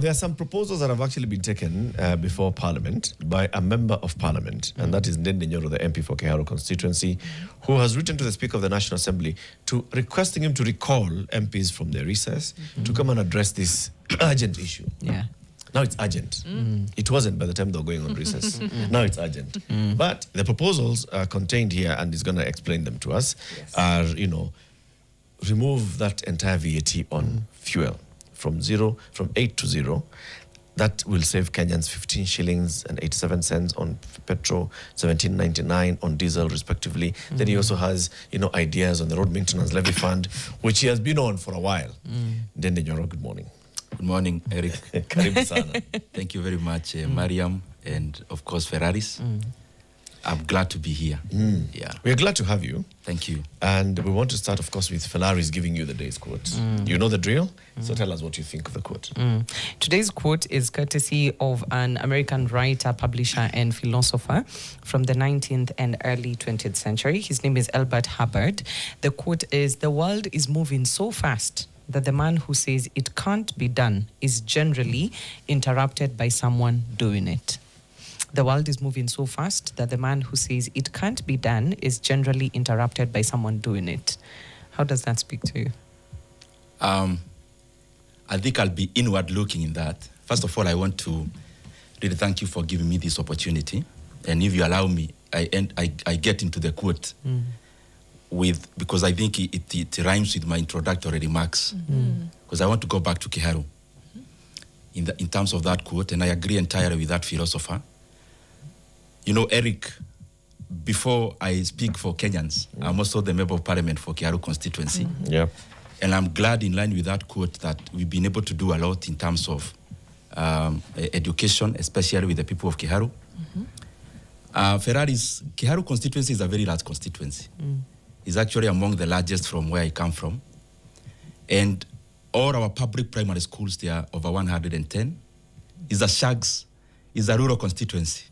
There are some proposals that have actually been taken before Parliament by a member of Parliament, and that is Ndindi Nyoro, the MP for Kiharu constituency, who has written to the Speaker of the National Assembly requesting him to recall MPs from their recess to come and address this urgent issue. Yeah. Now it's urgent. It wasn't by the time they were going on recess. Now it's urgent. But the proposals are contained here, and he's going to explain them to us, are, remove that entire VAT on fuel from 8 to 0. That will save Kenyans 15 shillings and 87 cents on petrol, 17.99 on diesel, respectively. Then he also has, ideas on the road maintenance levy fund, which he has been on for a while. Ndindi Nyoro, good morning. Good morning, Eric. Karibu sana. Thank you very much, Mariam, and of course, Ferraris. I'm glad to be here. Yeah. We're glad to have you. Thank you. And we want to start, of course, with Ferraris giving you the day's quote. You know the drill? So tell us what you think of the quote. Today's quote is courtesy of an American writer, publisher, and philosopher from the 19th and early 20th century. His name is Albert Hubbard. The quote is, "The world is moving so fast that the man who says it can't be done is generally interrupted by someone doing it." The world is moving so fast that the man who says it can't be done is generally interrupted by someone doing it. How does that speak to you? I think I'll be inward looking in that. First of all, I want to really thank you for giving me this opportunity. And if you allow me, I get into the quote because I think it rhymes with my introductory remarks. Because I want to go back to Kiharu in terms of that quote, and I agree entirely with that philosopher. Eric, before I speak for Kenyans, I'm also the member of parliament for Kiharu constituency. Yeah. And I'm glad, in line with that quote, that we've been able to do a lot in terms of education, especially with the people of Kiharu. Kiharu constituency is a very large constituency. It's actually among the largest from where I come from. And all our public primary schools, they are over 110. Is a rural constituency.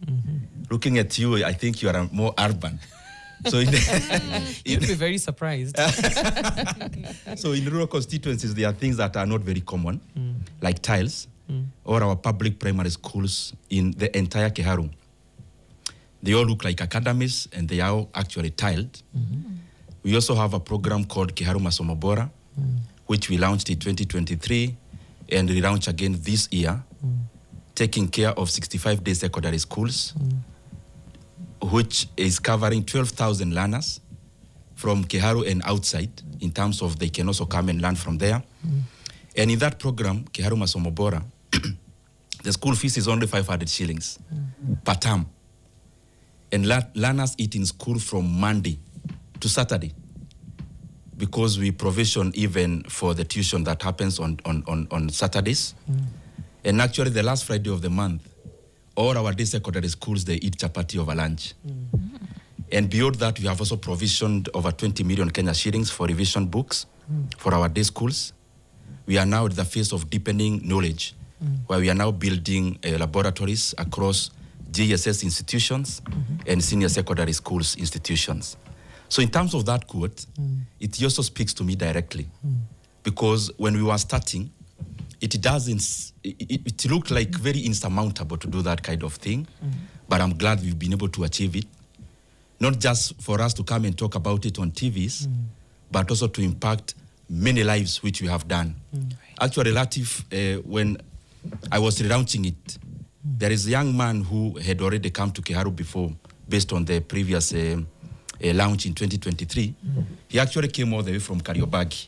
Looking at you, I think you are more urban. So You'd be very surprised. So in rural constituencies, there are things that are not very common, like tiles, or our public primary schools in the entire Kiharu. They all look like academies, and they are all actually tiled. We also have a program called Kiharu Masomo Bora, which we launched in 2023, and we launched again this year, taking care of 65-day secondary schools, which is covering 12,000 learners from Kiharu and outside, in terms of they can also come and learn from there. And in that program, Kiharu Masomo Bora, the school fees is only 500 shillings per term. And learners eat in school from Monday to Saturday, because we provision even for the tuition that happens on Saturdays. And actually, the last Friday of the month, all our day secondary schools, they eat chapati over lunch. And beyond that, we have also provisioned over 20 million Kenya shillings for revision books for our day schools. We are now at the phase of deepening knowledge, where we are now building laboratories across GSS institutions and senior secondary schools institutions. So in terms of that quote, it also speaks to me directly. Because when we were starting, it looked like very insurmountable to do that kind of thing, but I'm glad we've been able to achieve it. Not just for us to come and talk about it on TVs, but also to impact many lives, which we have done. Actually, Latif, when I was relaunching it, there is a young man who had already come to Kiharu before, based on the previous launch in 2023. He actually came all the way from Kariobangi,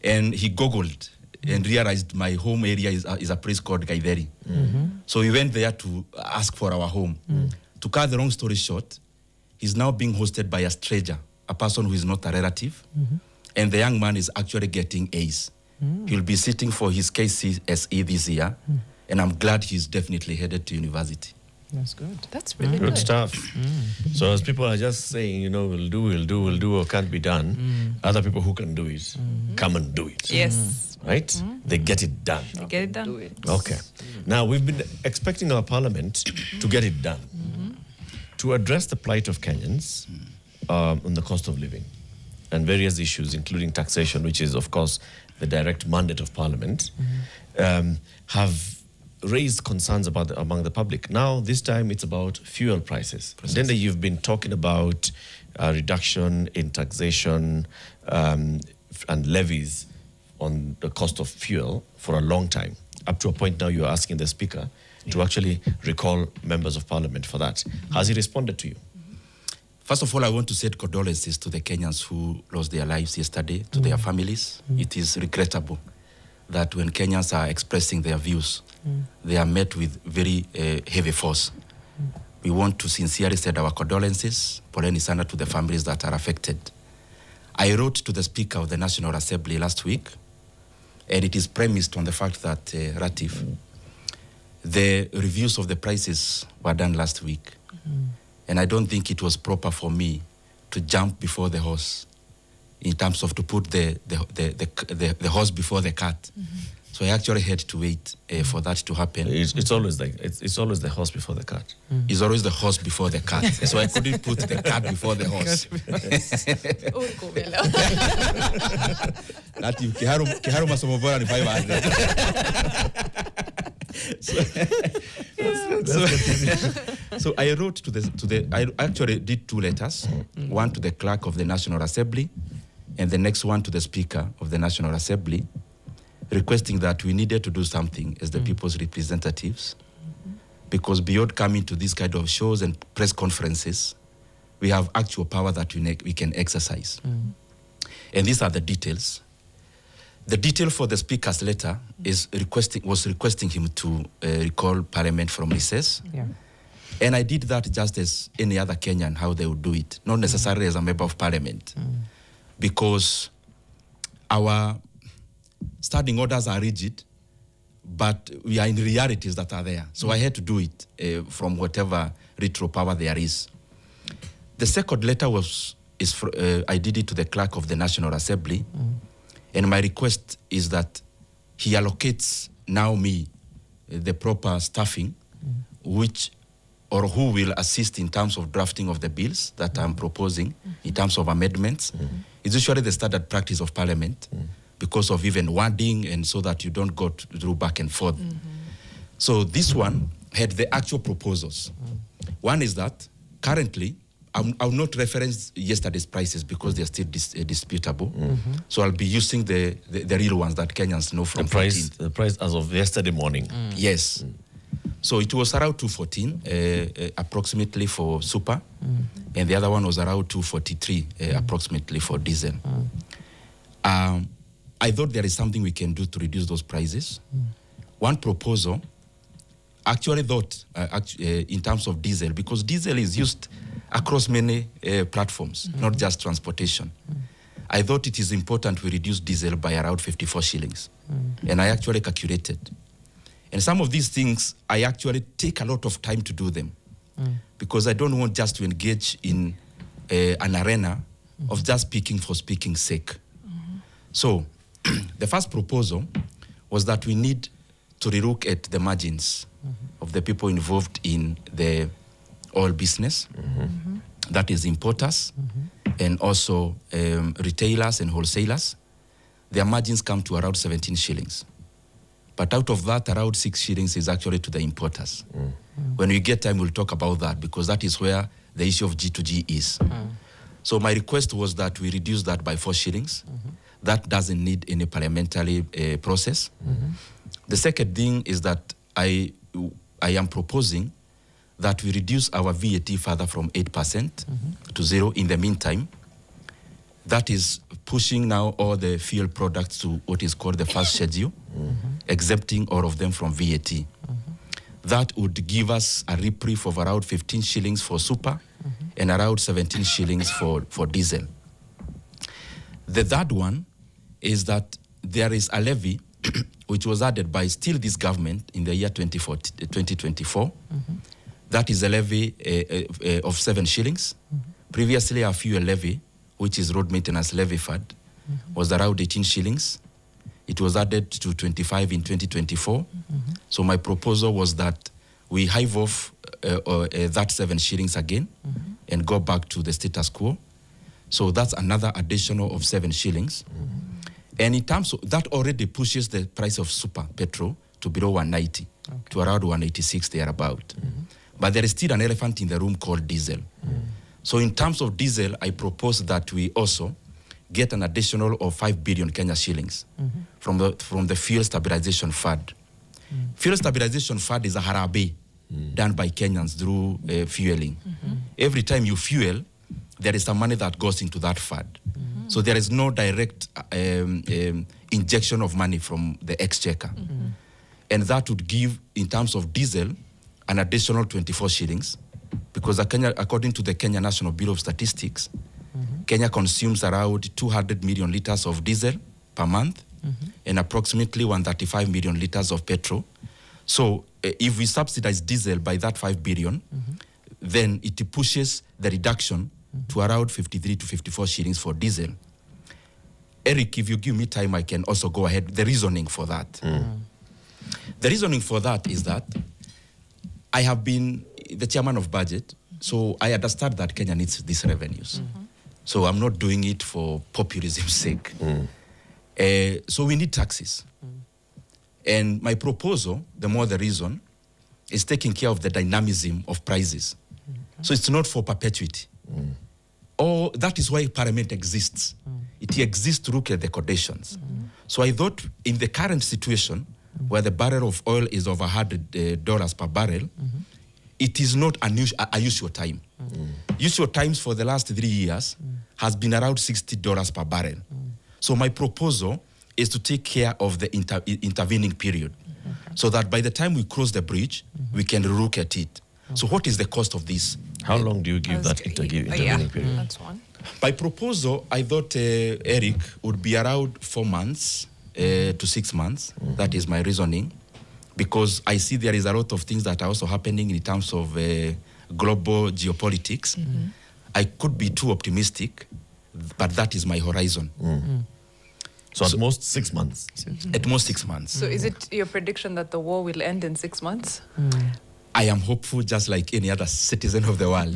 and he Googled and realized my home area is a place called Gaideri. So we went there to ask for our home. To cut the long story short, he's now being hosted by a stranger, a person who is not a relative, and the young man is actually getting A's. He'll be sitting for his KCSE this year, and I'm glad he's definitely headed to university. That's good. That's really Good stuff. So as people are just saying, we'll do, or can't be done, other people who can do it, come and do it. Yes. Right? They get it done. They get it done. Okay. Now, we've been expecting our parliament to get it done, to address the plight of Kenyans on the cost of living and various issues, including taxation, which is, of course, the direct mandate of Parliament, have raised concerns among the public. Now, this time it's about fuel prices. Then you've been talking about a reduction in taxation and levies on the cost of fuel for a long time. Up to a point now, you're asking the Speaker to actually recall members of Parliament for that. Has he responded to you? First of all, I want to send condolences to the Kenyans who lost their lives yesterday, to their families. It is regrettable that when Kenyans are expressing their views, they are met with very heavy force. We want to sincerely send our condolences, poleni sana, to the families that are affected. I wrote to the Speaker of the National Assembly last week, and it is premised on the fact that, Ratif, the reviews of the prices were done last week. And I don't think it was proper for me to jump before the horse in terms of to put the horse before the cart. So I actually had to wait for that to happen. It's always the horse before the cart. It's always the horse before the cart. So I couldn't put the cart before the horse. That Kiharu masomo bora ni 500. So I wrote I actually did 2 letters, one to the clerk of the National Assembly and the next one to the Speaker of the National Assembly, requesting that we needed to do something as the people's representatives, because beyond coming to these kind of shows and press conferences, we have actual power that we can exercise. And these are the details. The detail for the Speaker's letter was requesting him to recall Parliament from recess. Yeah. And I did that just as any other Kenyan, how they would do it, not necessarily as a member of Parliament, because our standing orders are rigid, but we are in realities that are there. So I had to do it from whatever retro power there is. The second letter I did it to the clerk of the National Assembly. And my request is that he allocates now me the proper staffing, who will assist in terms of drafting of the bills that I'm proposing, in terms of amendments. It's usually the standard practice of Parliament because of even wording, and so that you don't go through back and forth. So this one had the actual proposals. One is that currently, I'll not reference yesterday's prices because they're still disputable. So I'll be using the real ones that Kenyans know from the price as of yesterday morning. Yes. So it was around 214 approximately for super, and the other one was around 243 approximately for diesel. I thought there is something we can do to reduce those prices. One proposal actually thought in terms of diesel, because diesel is used across many platforms, not just transportation. I thought it is important we reduce diesel by around 54 shillings. And I actually calculated. And some of these things, I actually take a lot of time to do them, because I don't want just to engage in an arena of just speaking for speaking's sake. So the first proposal was that we need to relook at the margins of the people involved in the oil business. That is importers and also retailers and wholesalers. Their margins come to around 17 shillings. But out of that, around 6 shillings is actually to the importers. When we get time, we'll talk about that, because that is where the issue of G2G is. So my request was that we reduce that by 4 shillings. That doesn't need any parliamentary process. The second thing is that I am proposing that we reduce our VAT further from 8% to 0 in the meantime. That is pushing now all the fuel products to what is called the first schedule, exempting all of them from VAT. That would give us a reprieve of around 15 shillings for super and around 17 shillings for diesel. The third one is that there is a levy which was added by still this government in the year 2024. That is a levy of 7 shillings. Previously, our fuel levy, which is road maintenance levy fund, was around 18 shillings. It was added to 25 in 2024. So my proposal was that we hive off that 7 shillings again and go back to the status quo. So that's another additional of 7 shillings. And in terms of that already pushes the price of super petrol to below 190, to around 186 thereabout. But there is still an elephant in the room called diesel. So in terms of diesel, I propose that we also get an additional of 5 billion Kenya shillings from the Fuel Stabilization Fund. Fuel Stabilization Fund is a harabe done by Kenyans through fueling. Every time you fuel, there is some money that goes into that fund. So there is no direct injection of money from the exchequer. And that would give, in terms of diesel, an additional 24 shillings, because according to the Kenya National Bureau of Statistics, Kenya consumes around 200 million liters of diesel per month and approximately 135 million liters of petrol. So if we subsidize diesel by that 5 billion, then it pushes the reduction to around 53 to 54 shillings for diesel. Eric, if you give me time, I can also go ahead. The reasoning for that. The reasoning for that is that I have been the chairman of budget, so I understand that Kenya needs these revenues. So I'm not doing it for populism's sake. So we need taxes. And my proposal, the more the reason, is taking care of the dynamism of prices. So it's not for perpetuity. Or that is why Parliament exists. It exists to look at the conditions. So I thought in the current situation, where the barrel of oil is over $100 per barrel, it is not a usual time. Usual times for the last 3 years has been around $60 per barrel. So my proposal is to take care of the intervening period, so that by the time we cross the bridge, we can look at it. So what is the cost of this? How long do you give that intervening period? That's one. By proposal, I thought, Eric, would be around 4 months to 6 months. That is my reasoning, because I see there is a lot of things that are also happening in terms of global geopolitics. I could be too optimistic, but that is my horizon. So at most 6 months. At most 6 months. So is it your prediction that the war will end in 6 months? I am hopeful, just like any other citizen of the world.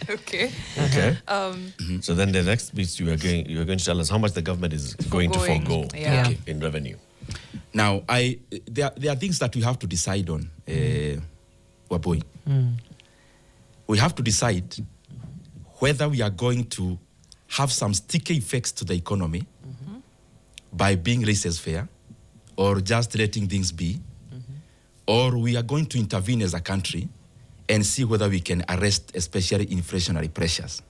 Okay. Okay. So then the next bit you are going to tell us how much the government is going to forego in revenue. Now, there are things that we have to decide on, Waboi. We have to decide whether we are going to have some sticky effects to the economy by being laissez-faire, or just letting things be, or we are going to intervene as a country and see whether we can arrest especially inflationary pressures.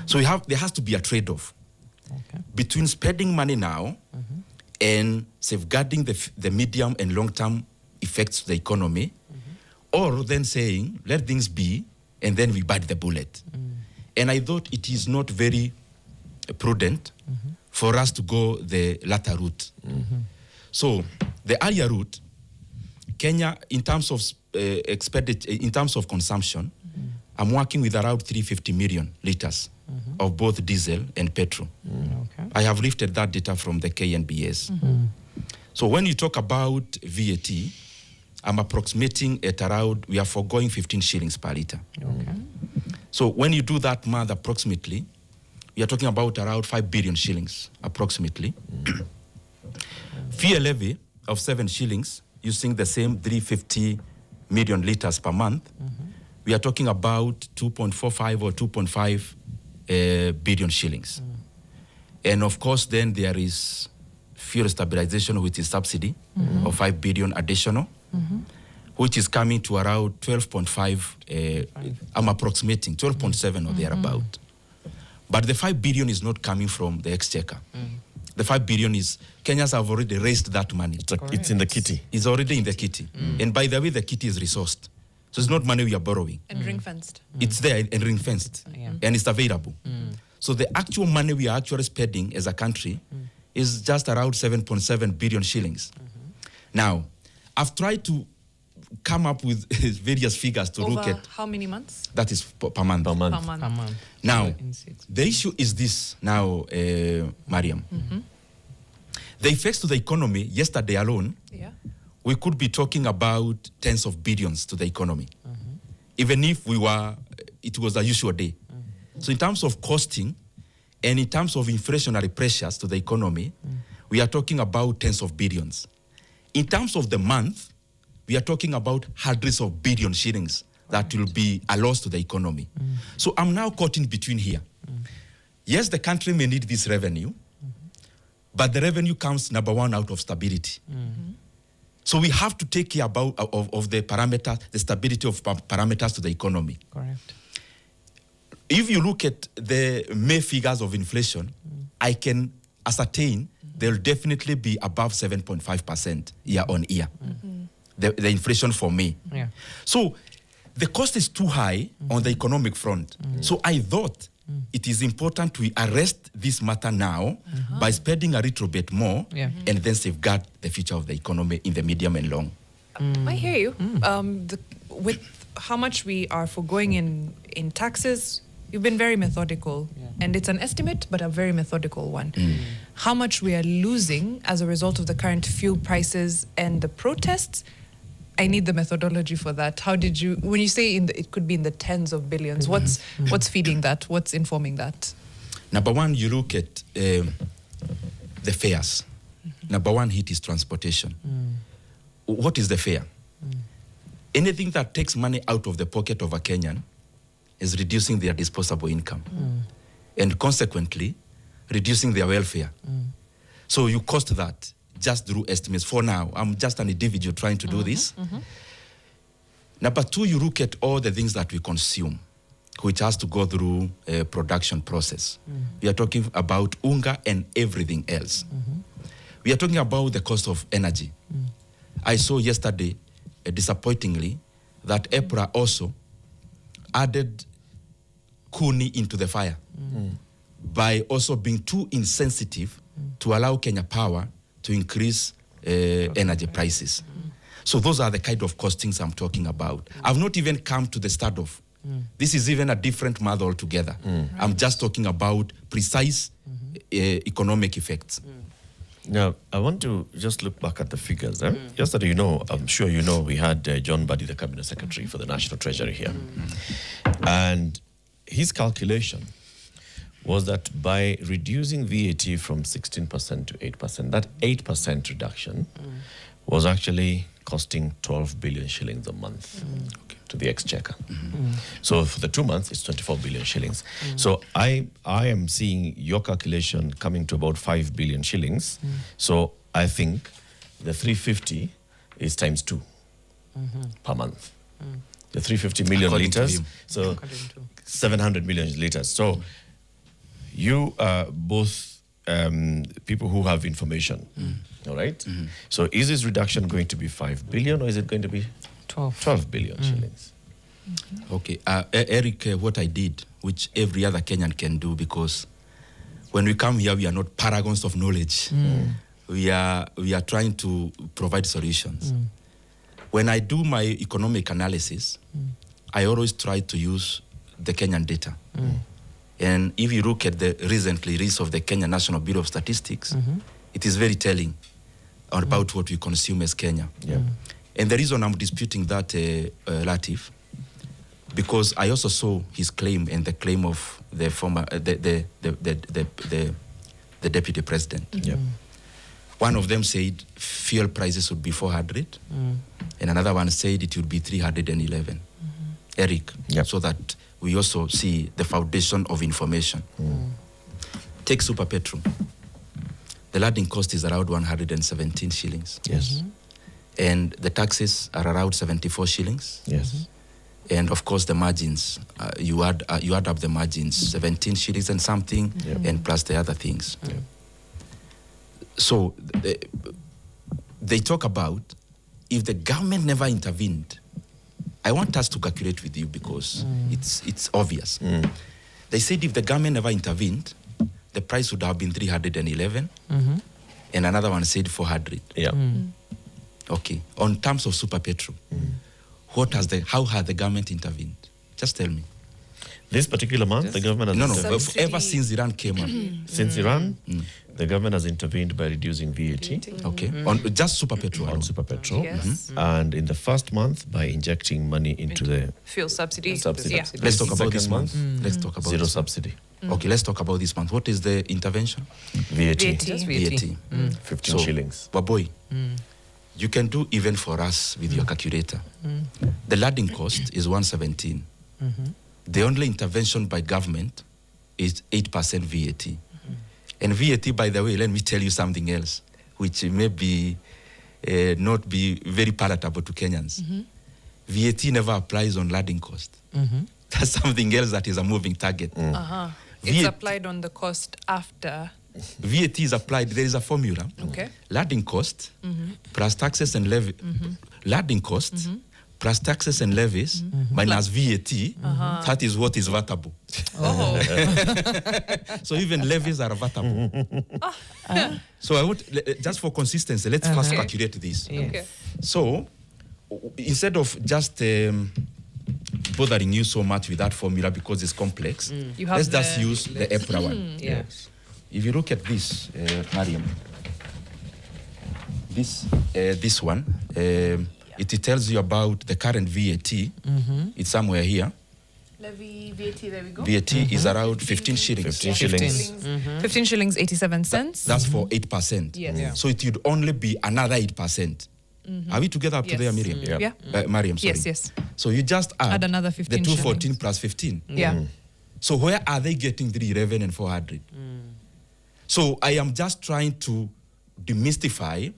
So there has to be a trade-off between spending money now and safeguarding the medium and long-term effects of the economy, or then saying, let things be, and then we bite the bullet. And I thought it is not very prudent for us to go the latter route. So the earlier route, Kenya, in terms of in terms of consumption, I'm working with around 350 million liters of both diesel and petrol. I have lifted that data from the KNBS. So when you talk about VAT, I'm approximating at around, we are foregoing 15 shillings per liter. So when you do that math approximately, we are talking about around 5 billion shillings approximately. Fuel levy of 7 shillings, using the same 350 million liters per month, we are talking about 2.45 or 2.5 billion shillings. And of course, then there is fuel stabilization, which is subsidy of 5 billion additional, which is coming to around 12.5, I'm approximating 12.7 or thereabout. But the 5 billion is not coming from the exchequer. The 5 billion is, Kenyans have already raised that money. It's in the kitty. It's already in the kitty. And by the way, the kitty is resourced. So it's not money we are borrowing. And ring-fenced. It's there and ring-fenced. And it's available. So the actual money we are actually spending as a country is just around 7.7 billion shillings. Now, I've tried to come up with various figures to look at. How many months? That is per month. Per month. Now, the issue is this now, Mariam. The effects to the economy, yesterday alone, we could be talking about tens of billions to the economy. Even if it was a usual day. So in terms of costing, And in terms of inflationary pressures to the economy, we are talking about tens of billions. In terms of the month, we are talking about hundreds of billion shillings that will be a loss to the economy. So I'm now caught in between here. Yes, the country may need this revenue, but the revenue comes, number one, out of stability. So we have to take care of the parameters, the stability of parameters to the economy. Correct. If you look at the May figures of inflation, I can ascertain they'll definitely be above 7.5% year on year. The inflation for May. Yeah. So the cost is too high on the economic front. So I thought it is important to arrest this matter now by spending a little bit more and then safeguard the future of the economy in the medium and long. I hear you. With how much we are foregoing in taxes, you've been very methodical. And it's an estimate, but a very methodical one. How much we are losing as a result of the current fuel prices and the protests, I need the methodology for that. How did you, when you say it could be in the tens of billions, what's feeding that? What's informing that? Number one, you look at the fares. Number one hit is transportation. What is the fare? Anything that takes money out of the pocket of a Kenyan is reducing their disposable income and consequently reducing their welfare. So you cost that just through estimates. For now, I'm just an individual trying to do this. Number two, you look at all the things that we consume, which has to go through a production process. We are talking about unga and everything else. We are talking about the cost of energy. I saw yesterday, disappointingly, that EPRA also added kuni into the fire by also being too insensitive to allow Kenya Power to increase energy prices. So those are the kind of costings I'm talking about. I've not even come to the start of. This is even a different matter altogether. I'm just talking about precise economic effects. Now, I want to just look back at the figures. Yesterday, I'm sure we had John Buddy, the Cabinet Secretary for the National Treasury here. And his calculation was that by reducing VAT from 16% to 8%, that 8% reduction was actually costing 12 billion shillings a month to the exchequer. So for the 2 months, it's 24 billion shillings. So I am seeing your calculation coming to about 5 billion shillings. So I think the 350 is times 2 per month. The 350 million According to liters, him. so 700 million liters. So you are both people who have information, all right? So is this reduction going to be 5 billion or is it going to be 12 billion shillings? Okay, Eric, what I did, which every other Kenyan can do, because when we come here, we are not paragons of knowledge. We are trying to provide solutions. When I do my economic analysis, I always try to use the Kenyan data. And if you look at the recent release of the Kenya National Bureau of Statistics, it is very telling about what we consume as Kenya. And the reason I'm disputing that, Latif, because I also saw his claim and the claim of the former, the deputy president. One of them said fuel prices would be 400, and another one said it would be 311. Eric, so that we also see the foundation of information. Take Super Petrol. The landing cost is around 117 shillings. Yes. And the taxes are around 74 shillings. Yes. And of course the margins, you add up the margins, 17 shillings and something, and plus the other things. So they talk about if the government never intervened. I want us to calculate with you because it's obvious. They said if the government never intervened, the price would have been 311, and another one said 400. Okay. On terms of Super Petrol, how has the government intervened? Just tell me. This particular month, the government has intervened. Ever since Iran came up. Since Iran, the government has intervened by reducing VAT. Okay. On just Super Petrol. On Super Petrol. Yes. And in the first month, by injecting money into the Fuel subsidy. subsidy. Yeah. Let's talk about this Second month. Let's talk about zero this subsidy. Okay, let's talk about this month. What is the intervention? VAT. Just VAT. 15 shillings. Baboy, you can do even for us with your calculator. The lading cost is 117. The only intervention by government is 8% VAT. And VAT, by the way, let me tell you something else, which may be not be very palatable to Kenyans. VAT never applies on lading cost. That's something else that is a moving target. It's applied on the cost after. VAT is applied. There is a formula. Okay. Lading cost plus taxes and levy. Lading cost plus taxes and levies minus VAT. That is what is vatable. Oh. So even levies are vatable. So I would just for consistency, let's first calculate this. Okay. So instead of just bothering you so much with that formula because it's complex, You have let's just the- use the EPRA one. Yes. If you look at this, Mariam, this one, it tells you about the current VAT. It's somewhere here. Levy VAT, there we go. VAT is around 15 shillings. 15 shillings. 15 shillings, 87 cents. That's for 8%. Yes. Yeah. So it would only be another 8%. Are we together up to Yes. there, Miriam? Yeah. Yeah. Mariam, sorry. Yes, yes. So you just Add another 15 the 214 shillings. plus 15. Yeah. So where are they getting 311 and 400? So I am just trying to demystify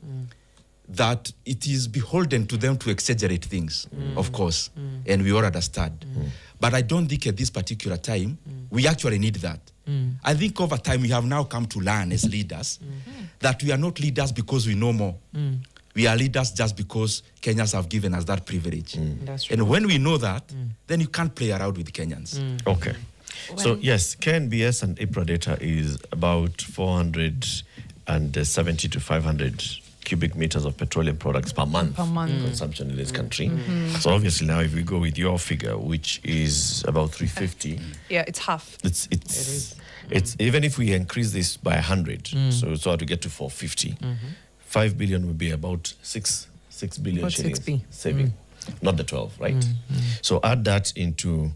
that it is beholden to them to exaggerate things, of course, and we all understand. But I don't think at this particular time, we actually need that. I think over time we have now come to learn as leaders that we are not leaders because we know more. We are leaders just because Kenyans have given us that privilege. That's true. And when we know that, then you can't play around with Kenyans. Okay. So yes, KNBS and IPRA data is about 470 to 500 cubic meters of petroleum products per month, consumption in this country. So obviously now if we go with your figure, which is about 350, Yeah, it's half. it's even if we increase this by 100, so to get to 450, 5 billion would be about 6 billion About shillings 6p. saving, not the 12, right? So add that into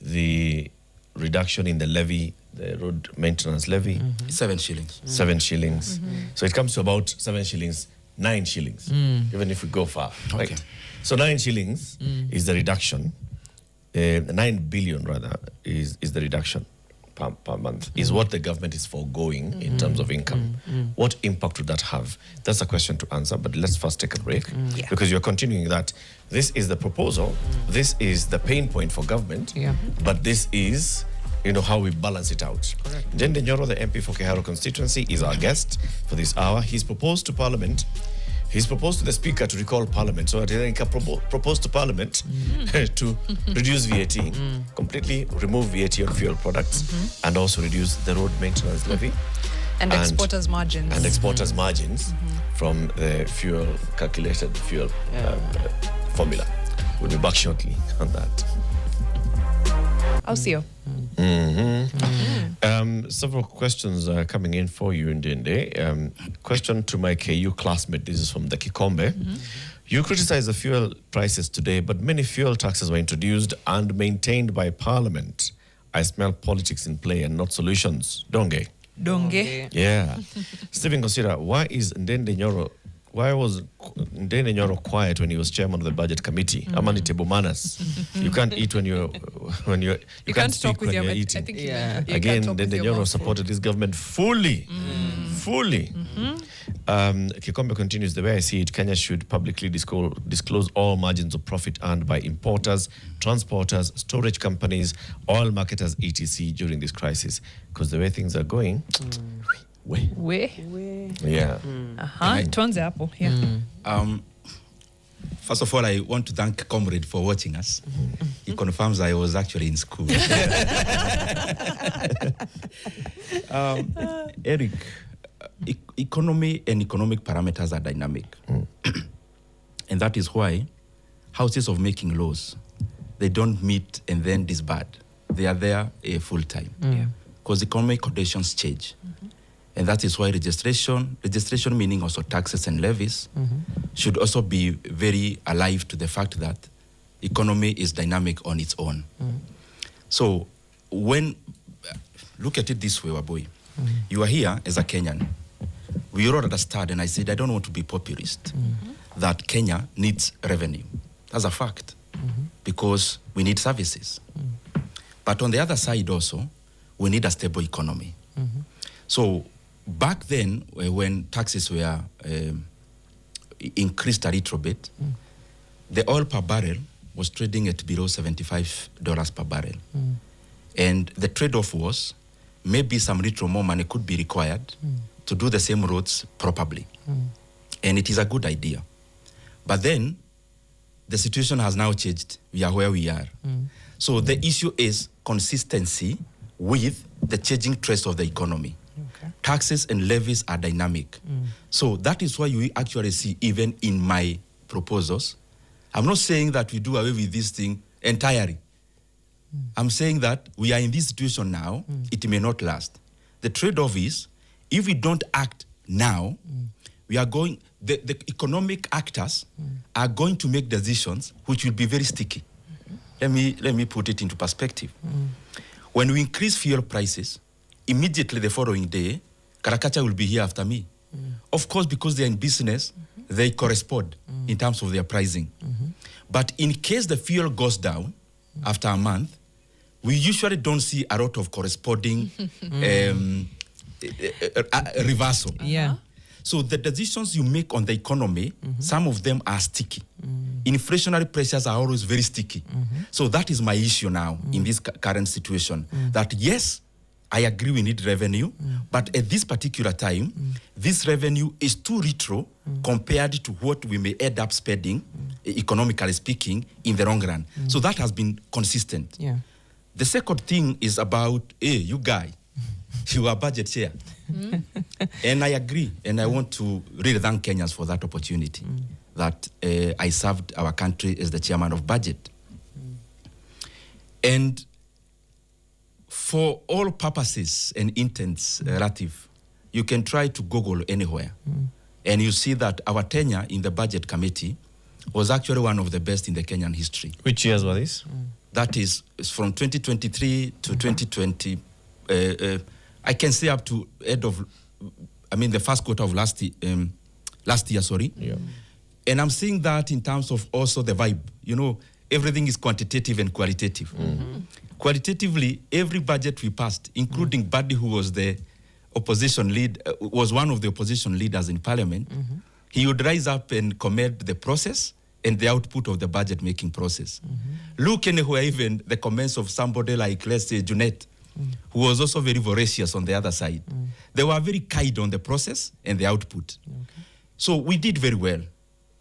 the reduction in the levy, the road maintenance levy, 7 shillings. 7 shillings. So it comes to about 7 shillings, 9 shillings, even if we go far, right? Okay. So 9 shillings is the reduction. 9 billion rather is the reduction per month, is what the government is foregoing in terms of income. What impact would that have? That's a question to answer, but let's first take a break because you're continuing that. This is the proposal, this is the pain point for government, but this is how we balance it out. Ndindi Nyoro, the MP for Kiharu constituency, is our guest for this hour. He's proposed to Parliament. He's proposed to the Speaker to recall Parliament so that he can propose to Parliament to reduce VAT, completely remove VAT on fuel products, and also reduce the road maintenance levy. And exporters' margins. And exporters' margins from the calculated fuel formula. We'll be back shortly on that. I'll see you. Several questions are coming in for you, Ndindi. Question to my KU classmate. This is from the Kikombe. You criticize the fuel prices today, but many fuel taxes were introduced and maintained by Parliament. I smell politics in play and not solutions. Donge. Donge. Yeah. Stephen, consider, why was Ndindi Nyoro quiet when he was chairman of the budget committee? Amani table manners. You can't eat when you can't talk speak with when your you're mouth. eating. I think Again, Ndindi Nyoro supported this government fully. Kikombe continues, the way I see it, Kenya should publicly disclose all margins of profit earned by importers, transporters, storage companies, oil marketers, etc. during this crisis. Because the way things are going, yeah. Tuanze hapo. Yeah. First of all, I want to thank Comrade for watching us. He confirms I was actually in school. Eric, economy and economic parameters are dynamic. And that is why houses of making laws, they don't meet and then disband. They are there full time. Because economic conditions change. And that is why registration meaning also taxes and levies, should also be very alive to the fact that economy is dynamic on its own. So when look at it this way, Waboy. You are here as a Kenyan. We all understand, and I said, I don't want to be populist, that Kenya needs revenue. That's a fact, because we need services. But on the other side also, we need a stable economy. So back then, when taxes were increased a little bit, the oil per barrel was trading at below $75 per barrel. And the trade-off was maybe some little more money could be required to do the same roads properly. And it is a good idea. But then the situation has now changed. We are where we are. So the issue is consistency with the changing trends of the economy. Taxes and levies are dynamic. So that is why you actually see, even in my proposals, I'm not saying that we do away with this thing entirely. I'm saying that we are in this situation now, it may not last. The trade-off is, if we don't act now, we are going, the economic actors are going to make decisions which will be very sticky. Let me put it into perspective. When we increase fuel prices, immediately the following day, Karakacha will be here after me. Of course, because they're in business, they correspond in terms of their pricing. But in case the fuel goes down after a month, we usually don't see a lot of corresponding reversal. So the decisions you make on the economy, some of them are sticky. Inflationary pressures are always very sticky. So that is my issue now in this current situation. That yes, I agree we need revenue, but at this particular time, this revenue is too retro compared to what we may end up spending, economically speaking, in the long run. So that has been consistent. The second thing is about, hey, you guy, you are budget chair. And I agree, and I want to really thank Kenyans for that opportunity, that I served our country as the chairman of budget. And for all purposes and intents, Latif, you can try to Google anywhere, and you see that our tenure in the budget committee was actually one of the best in the Kenyan history. Which years were this? That is from 2023 to 2020. I can say up to the first quarter of last year, sorry. And I'm seeing that in terms of also the vibe. You know, everything is quantitative and qualitative. Qualitatively, every budget we passed, including Buddy, who was the opposition lead, was one of the opposition leaders in parliament, he would rise up and commend the process and the output of the budget making process. Look anywhere, even the comments of somebody like, let's say, Junet, who was also very voracious on the other side. They were very kind on the process and the output. So we did very well,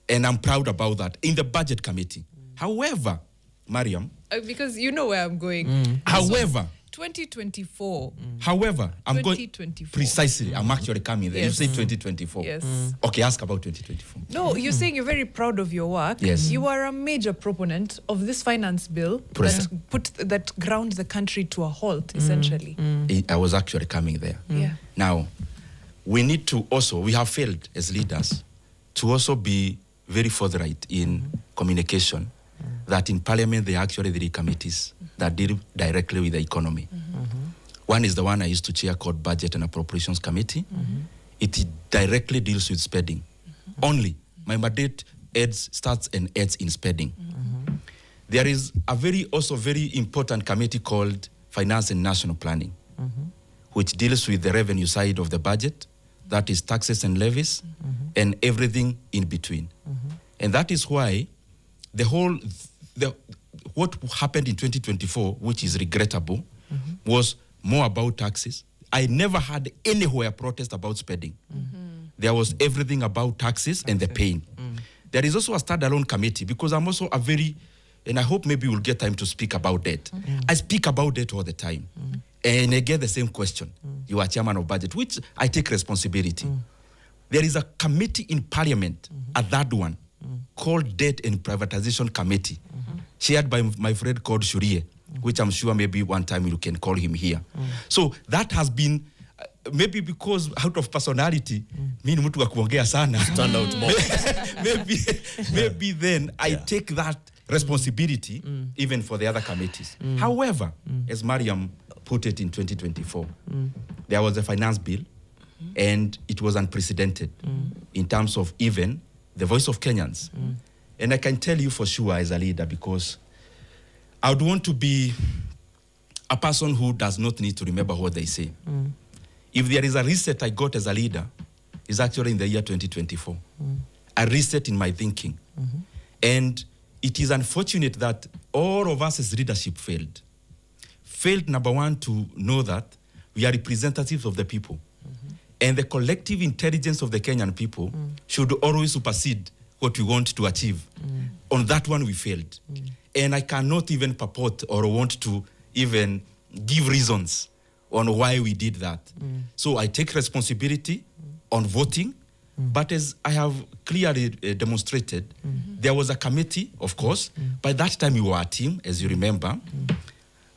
and I'm proud about that in the budget committee. However, Mariam, because you know where I'm going. However, 2024. However, I'm going 2024. Precisely. I'm actually coming there. Yes. You say 2024. Yes. Okay, ask about 2024. No, you're saying you're very proud of your work. Yes. You are a major proponent of this finance bill that ground the country to a halt, essentially. I was actually coming there. Now, we need to also, we have failed as leaders to also be very forthright in communication, that in Parliament there are actually 3 committees that deal directly with the economy. One is the one I used to chair, called Budget and Appropriations Committee. It directly deals with spending. Only. My mandate starts and ends in spending. There is a very important committee called Finance and National Planning, which deals with the revenue side of the budget, that is taxes and levies, and everything in between. And that is why what happened in 2024, which is regrettable, was more about taxes. I never had anywhere protest about spending. There was everything about taxes and the pain. There is also a standalone committee, because I'm also and I hope maybe we'll get time to speak about that. I speak about that all the time. And I get the same question. You are chairman of budget, which I take responsibility. There is a committee in Parliament, a third one, called Debt and Privatization Committee, chaired by my friend called Shurie, which I'm sure maybe one time you can call him here. So that has been, maybe because out of personality, mi ni mtu wa kuongea sana. Stand out more. maybe then I take that responsibility even for the other committees. However, as Mariam put it in 2024. There was a finance bill, and it was unprecedented in terms of even the voice of Kenyans. And I can tell you for sure as a leader, because I would want to be a person who does not need to remember what they say. If there is a reset I got as a leader, it's actually in the year 2024. A reset in my thinking. And it is unfortunate that all of us as leadership failed. Failed, number one, to know that we are representatives of the people. And the collective intelligence of the Kenyan people should always supersede what we want to achieve. On that one, we failed. And I cannot even purport or want to even give reasons on why we did that. So I take responsibility on voting, but as I have clearly demonstrated, there was a committee, of course. By that time, we were a team, as you remember.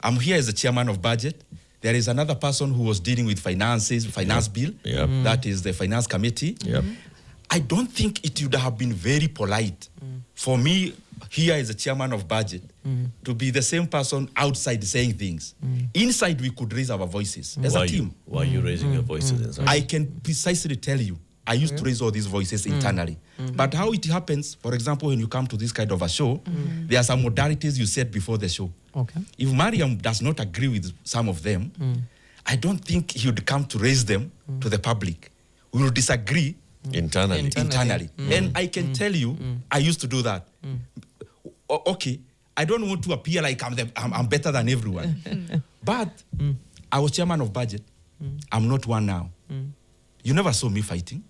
I'm here as the chairman of budget. There is another person who was dealing with finances, finance bill. That is the finance committee. I don't think it would have been very polite for me here as the chairman of budget to be the same person outside saying things. Inside, we could raise our voices as a team. Why are you raising your voices inside? I can precisely tell you, I used to raise all these voices internally. But how it happens, for example, when you come to this kind of a show, there are some modalities you said before the show. If Mariam does not agree with some of them, I don't think he would come to raise them to the public. We will disagree Internally. And I can tell you, I used to do that. Okay, I don't want to appear like I'm better than everyone. But I was chairman of budget. I'm not one now. You never saw me fighting.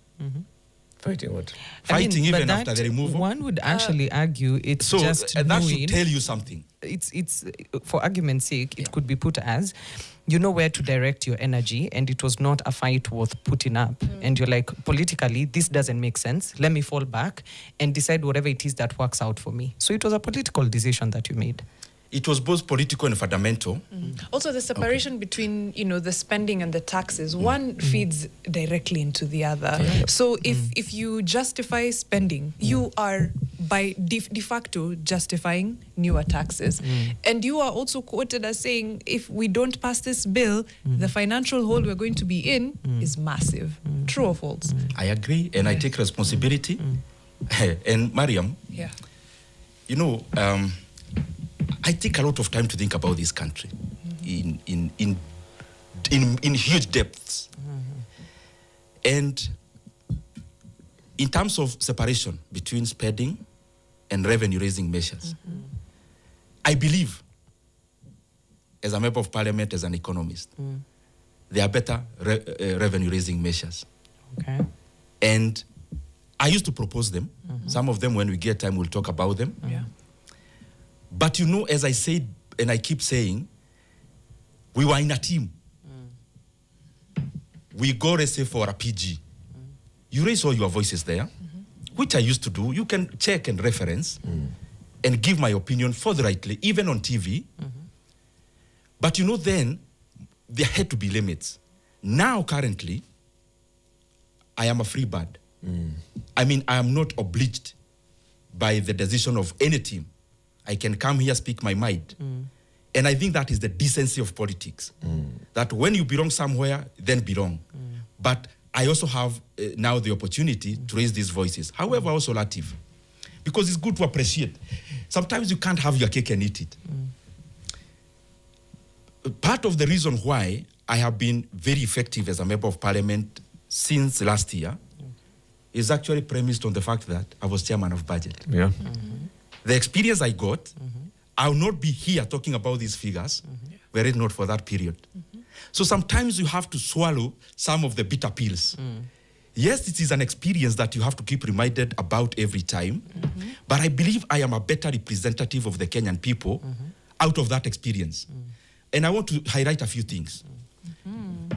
Fighting what? Fighting even after the removal. One would actually argue it's so just that should tell you something. It's for argument's sake, it could be put as, you know where to direct your energy, and it was not a fight worth putting up. And you're like, politically, this doesn't make sense. Let me fall back and decide whatever it is that works out for me. So it was a political decision that you made. It was both political and fundamental. Also, the separation between, the spending and the taxes, one feeds directly into the other. So if you justify spending, you are by de facto justifying newer taxes. And you are also quoted as saying, if we don't pass this bill, the financial hole we're going to be in is massive. True or false? I agree, and I take responsibility. And Mariam, I take a lot of time to think about this country in huge depths. And in terms of separation between spending and revenue-raising measures, I believe, as a member of parliament, as an economist, there are better revenue-raising measures. And I used to propose them. Some of them, when we get time, we'll talk about them. But as I said, and I keep saying, we were in a team. We go, let's say, for a PG. You raise all your voices there, which I used to do. You can check and reference and give my opinion forthrightly, even on TV. But then there had to be limits. Now, currently, I am a free bird. I mean, I am not obliged by the decision of any team. I can come here, speak my mind. And I think that is the decency of politics. That when you belong somewhere, then belong. But I also have now the opportunity to raise these voices. However, also Latif, because it's good to appreciate. Sometimes you can't have your cake and eat it. Part of the reason why I have been very effective as a member of parliament since last year is actually premised on the fact that I was chairman of budget. The experience I got, I will not be here talking about these figures were it not for that period. So sometimes you have to swallow some of the bitter pills. Yes, it is an experience that you have to keep reminded about every time, but I believe I am a better representative of the Kenyan people out of that experience. And I want to highlight a few things.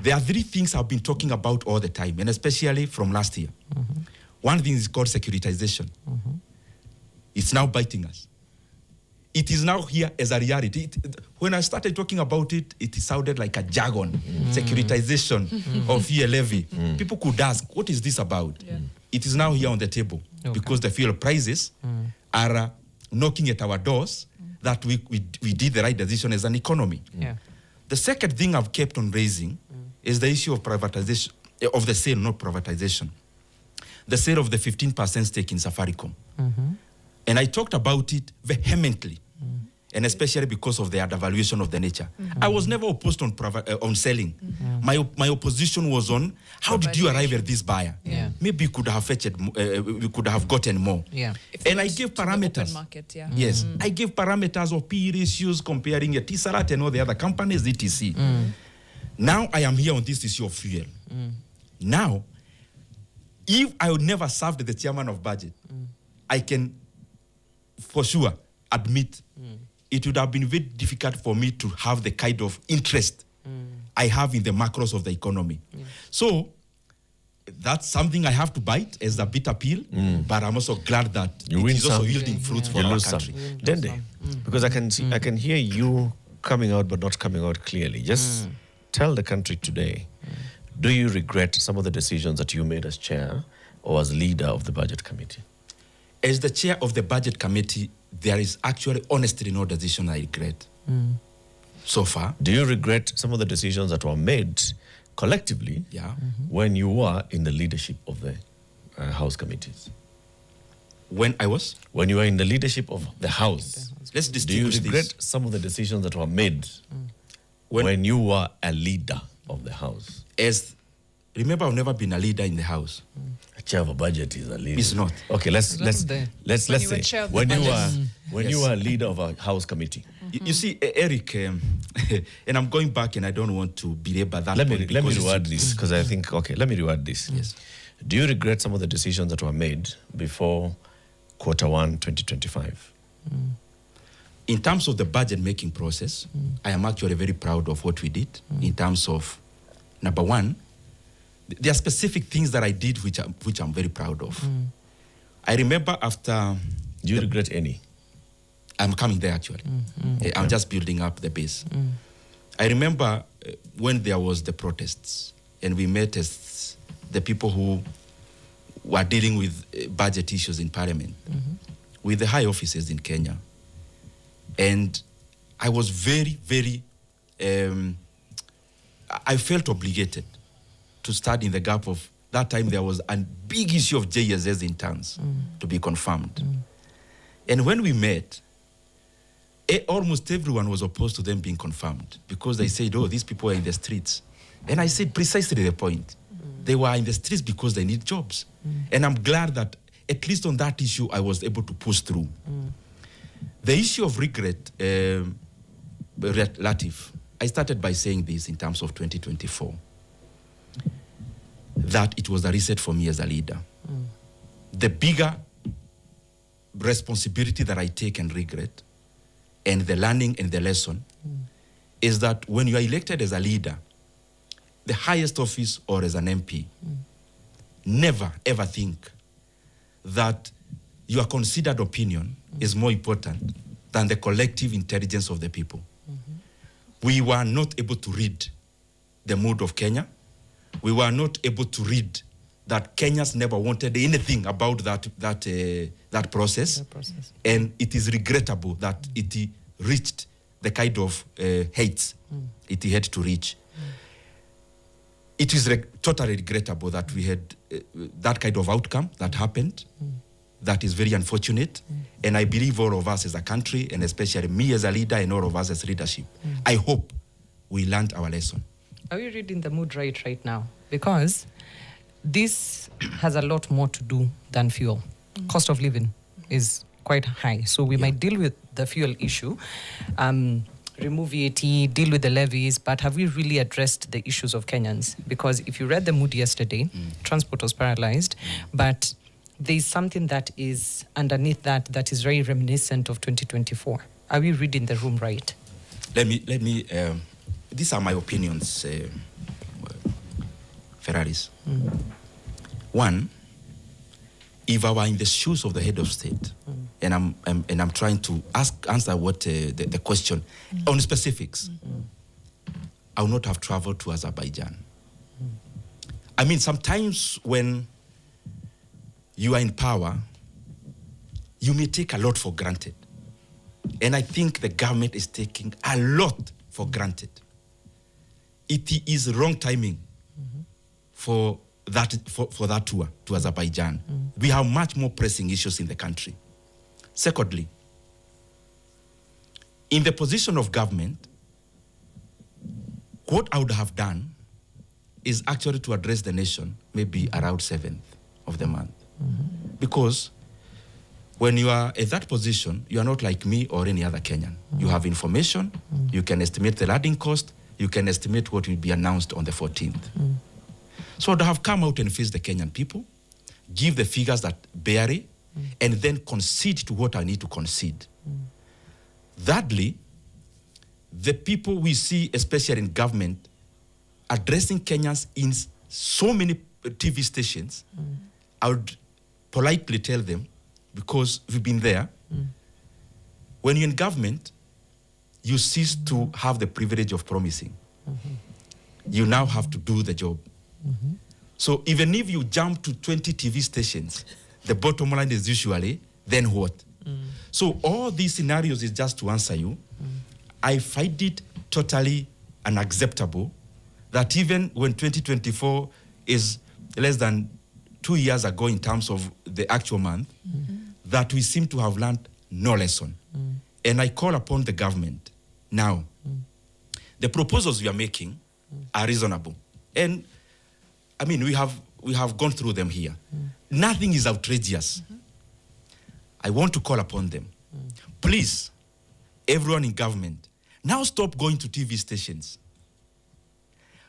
There are 3 things I've been talking about all the time, and especially from last year. One thing is called securitization. It's now biting us. It is now here as a reality. When I started talking about it, it sounded like a jargon. Securitization of fuel levy. People could ask, what is this about? It is now here on the table because the fuel prices are knocking at our doors that we did the right decision as an economy. The second thing I've kept on raising is the issue of privatization, of the sale, not privatization. The sale of the 15% stake in Safaricom. And I talked about it vehemently, and especially because of the undervaluation of the nature. I was never opposed on selling. My opposition was on how did you arrive at this buyer? Maybe you could have fetched, we could have gotten more. And I gave parameters. Market, Yes, I gave parameters of PE ratios comparing a Tissarat and all the other companies, etc. Now I am here on this issue of fuel. Now, if I would never served the chairman of budget, I can for sure admit it would have been very difficult for me to have the kind of interest I have in the macros of the economy. So that's something I have to bite as a bitter pill, but I'm also glad that it is also yielding fruits for our country. Ndindi, because I can hear you coming out but not coming out clearly. Just tell the country today, do you regret some of the decisions that you made as chair or as leader of the budget committee? As the chair of the budget committee, there is actually honestly no decision I regret so far. Do you regret some of the decisions that were made collectively when you were in the leadership of the House committees? When I was? When you were in the leadership of the House. Let's Do you distinguish regret this. some of the decisions that were made when you were a leader of the House? Remember, I've never been a leader in the House. A chair of a budget is a leader. It's not. Okay, let's When you were say chair of the when you budget. were you were a leader of a House committee. You see, Eric, and I'm going back, and I don't want to belabor that. Let me point because it's- reword this because I think let me reword this. Yes. Do you regret some of the decisions that were made before Q1 2025? In terms of the budget making process, I am actually very proud of what we did in terms of, number one, there are specific things that I did which I'm very proud of. I remember after... Do you regret any? I'm coming there actually. I'm just building up the base. I remember when there was the protests and we met as the people who were dealing with budget issues in parliament with the high officers in Kenya. And I was very, very, I felt obligated to stand in the gap of, that time there was a big issue of JSS interns to be confirmed. And when we met, almost everyone was opposed to them being confirmed because they said, oh, these people are in the streets. And I said precisely the point. They were in the streets because they need jobs. And I'm glad that at least on that issue, I was able to push through. The issue of regret, Latif, I started by saying this in terms of 2024, that it was a reset for me as a leader. The bigger responsibility that I take and regret, and the learning and the lesson, is that when you are elected as a leader, the highest office or as an MP, never ever think that your considered opinion is more important than the collective intelligence of the people. We were not able to read the mood of Kenya. We were not able to read that Kenyans never wanted anything about that process. And it is regrettable that it reached the kind of heights it had to reach. It is totally regrettable that we had that kind of outcome that happened. That is very unfortunate. And I believe all of us as a country, and especially me as a leader and all of us as leadership, I hope we learned our lesson. Are we reading the mood right now? Because this has a lot more to do than fuel. Cost of living is quite high. So we might deal with the fuel issue, remove VAT, deal with the levies, but have we really addressed the issues of Kenyans? Because if you read the mood yesterday, transport was paralyzed, but there's something that is underneath that is very reminiscent of 2024. Are we reading the room right? Let me these are my opinions, Ferraris. One, if I were in the shoes of the head of state, and I'm trying to answer what the question on specifics, I would not have traveled to Azerbaijan. I mean, sometimes when you are in power, you may take a lot for granted. And I think the government is taking a lot for granted. it is wrong timing for that tour to Azerbaijan. We have much more pressing issues in the country. Secondly, in the position of government, what I would have done is actually to address the nation maybe around 7th of the month. Because when you are at that position, you are not like me or any other Kenyan. You have information, you can estimate the landing cost, you can estimate what will be announced on the 14th. So to have come out and face the Kenyan people, give the figures that bear it, and then concede to what I need to concede. Thirdly, the people we see, especially in government, addressing Kenyans in so many TV stations, I would politely tell them, because we've been there, when you're in government, you cease to have the privilege of promising. You now have to do the job. So even if you jump to 20 TV stations, the bottom line is usually, then what? So all these scenarios is just to answer you. I find it totally unacceptable that even when 2024 is less than 2 years ago in terms of the actual month, that we seem to have learned no lesson. And I call upon the government now. The proposals we are making are reasonable. And I mean, we have gone through them here. Nothing is outrageous. I want to call upon them. Please, everyone in government, now stop going to TV stations.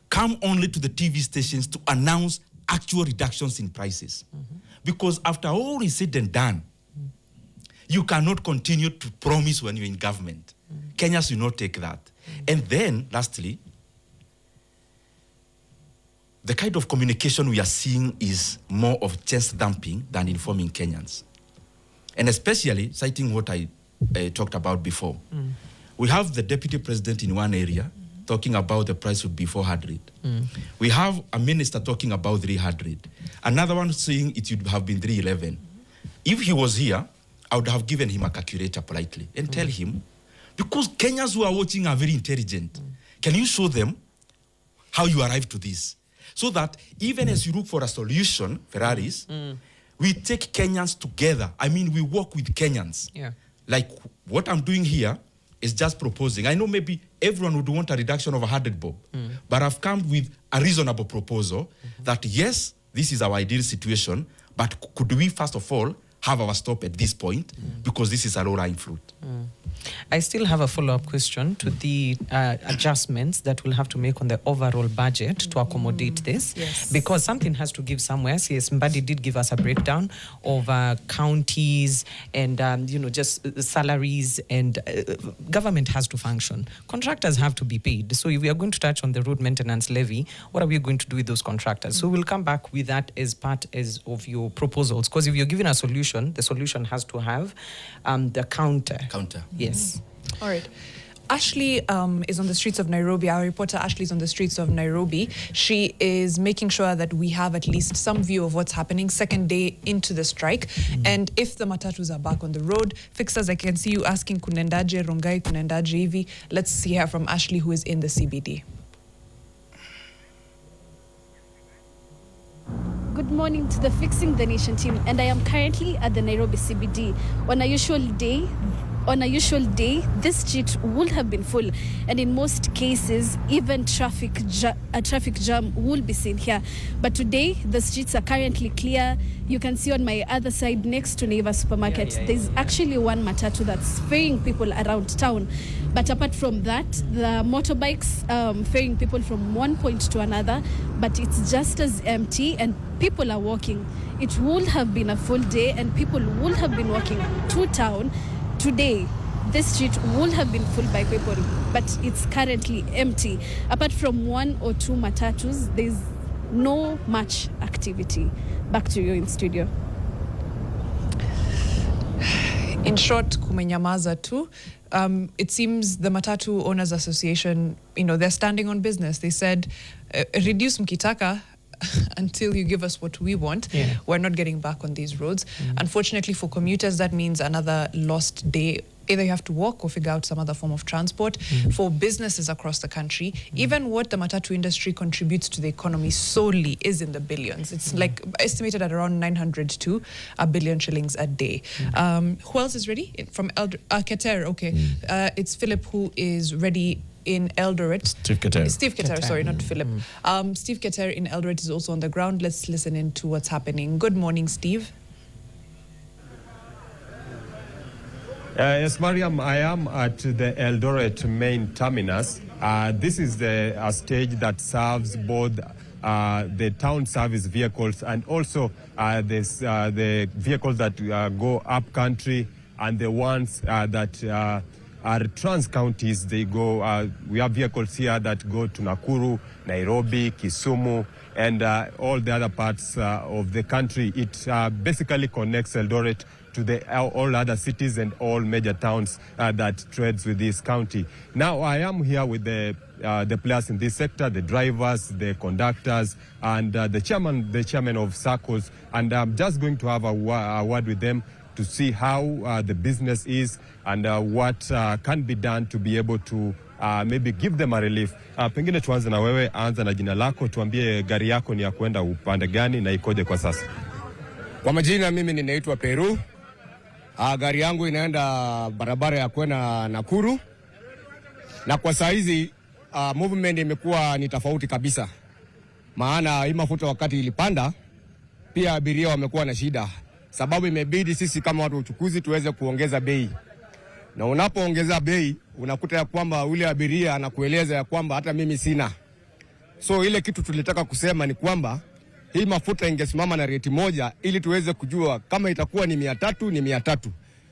Come only to the TV stations to announce actual reductions in prices. Because after all is said and done, you cannot continue to promise when you're in government. Kenyans will not take that. And then, lastly, the kind of communication we are seeing is more of chest thumping than informing Kenyans. And especially, citing what I talked about before, we have the deputy president in one area talking about the price would be 400. We have a minister talking about 300. Another one saying it would have been 311. If he was here, I would have given him a calculator politely and tell him, because Kenyans who are watching are very intelligent. Can you show them how you arrived to this? So that even as you look for a solution, Ferraris, we take Kenyans together. I mean, we work with Kenyans. Like what I'm doing here is just proposing. I know maybe everyone would want a reduction of 100 bob, but I've come with a reasonable proposal that yes, this is our ideal situation, but could we first of all have our stop at this point because this is a low-lying fruit. I still have a follow-up question to the adjustments that we'll have to make on the overall budget to accommodate this. Yes. Because something has to give somewhere. CS Mbadi did give us a breakdown of counties and, just salaries, and government has to function. Contractors have to be paid. So if we are going to touch on the road maintenance levy, what are we going to do with those contractors? So we'll come back with that as part of your proposals. Because if you're giving a solution, the solution has to have the counter. Yes. All right. Ashley is on the streets of Nairobi. Our reporter Ashley is on the streets of Nairobi. She is making sure that we have at least some view of what's happening second day into the strike. And if the matatus are back on the road, fixers, I can see you asking kunendaje, rongai, kunendaje hivi. Let's hear from Ashley, who is in the CBD. Good morning to the Fixing the Nation team, and I am currently at the Nairobi CBD. On a usual day, this street would have been full, and in most cases, even a traffic jam will be seen here. But today, the streets are currently clear. You can see on my other side, next to Neighbor Supermarket, there's actually one matatu that's ferrying people around town. But apart from that, the motorbikes ferrying people from one point to another, but it's just as empty and people are walking. It would have been a full day and people would have been walking to town. Today, this street would have been full by people, but it's currently empty. Apart from one or two matatus, there's no much activity. Back to you in studio. In short, kumenyamaza tu. It seems the Matatu Owners Association, they're standing on business. They said, reduce mkitaka until you give us what we want. We're not getting back on these roads. Unfortunately for commuters, that means another lost day either you have to walk or figure out some other form of transport. For businesses across the country, even what the matatu industry contributes to the economy solely is in the billions. It's like estimated at around 900 to a billion shillings a day. Who else is ready? From Keter, okay. It's Philip who is ready in Eldoret. Steve Keter. Sorry, not Philip. Steve Keter in Eldoret is also on the ground. Let's listen in to what's happening. Good morning, Steve. Yes, Mariam, I am at the Eldoret main terminus. This is a stage that serves both the town service vehicles and also the vehicles that go up country and the ones that are trans counties. They go. We have vehicles here that go to Nakuru, Nairobi, Kisumu, and all the other parts of the country. It basically connects Eldoret to all other cities and all major towns that trades with this county. Now I am here with the players in this sector, the drivers, the conductors, and the chairman of circles, and I'm just going to have a word with them to see how the business is and what can be done to be able to maybe give them a relief. Pengine tuanze na wewe, anza na jina lako, tuambie gari yako ni ya kwenda upande gani na ikoje kwa sasa? Kwa majina mimi ninaitwa Peru. Gari yangu inaenda barabara ya kwenda Nakuru. Na kwa saa hizi movement imekuwa ni tofauti kabisa. Maana hii mafuta wakati ilipanda, pia abiria wamekuwa na shida. Sababu imebidi sisi kama watu uchukuzi tuweze kuongeza bei. Na unapoongeza bei, unakuta ya kwamba ule abiria anakueleza ya kwamba hata mimi sina. So ile kitu tulitaka kusema ni kwamba hii mafuta ingesimama na rate moja ili tuweze kujua kama itakuwa ni 300 ni 300.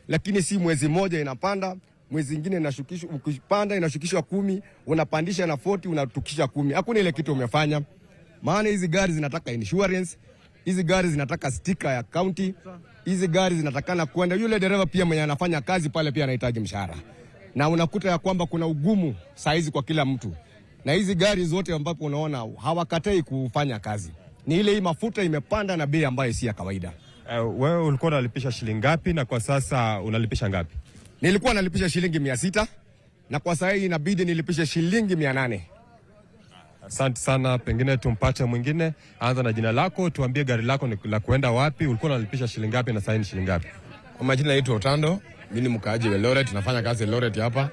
Lakini si mwezi moja inapanda, mwezi mwingine inashukishwa, ukipanda inashukishwa 10, unapandisha na 40, unatukisha 10. Hakuna ile kitu umefanya. Maana hizi gari zinataka insurance, hizi gari zinataka sticker ya county, hizi gari zinatakana kwenda, yule dereva pia mwenye anafanya kazi pale pia anahitaji mshahara. Na unakuta ya kwamba kuna ugumu saizi kwa kila mtu. Na hizi gari zote ambapo unaona hawakatai kufanya kazi. Ni ile hii mafuta imepanda na bei ambayo si ya kawaida. Wewe ulikuwa unalipisha shilingi ngapi na kwa sasa unalipisha ngapi? Nilikuwa nalipisha shilingi 600 na kwa sasa hii inabidi nilipishe shilingi 800. Asante sana, pengine tumpate mwingine. Anza na jina lako, tuambie gari lako ni la kuenda wapi, ulikuwa unalipisha shilingi ngapi na sasa ni shilingi ngapi? Kwa majina naitwa Otando, mimi ni mkaaji wa Eldoret, tunafanya kazi Eldoret hapa.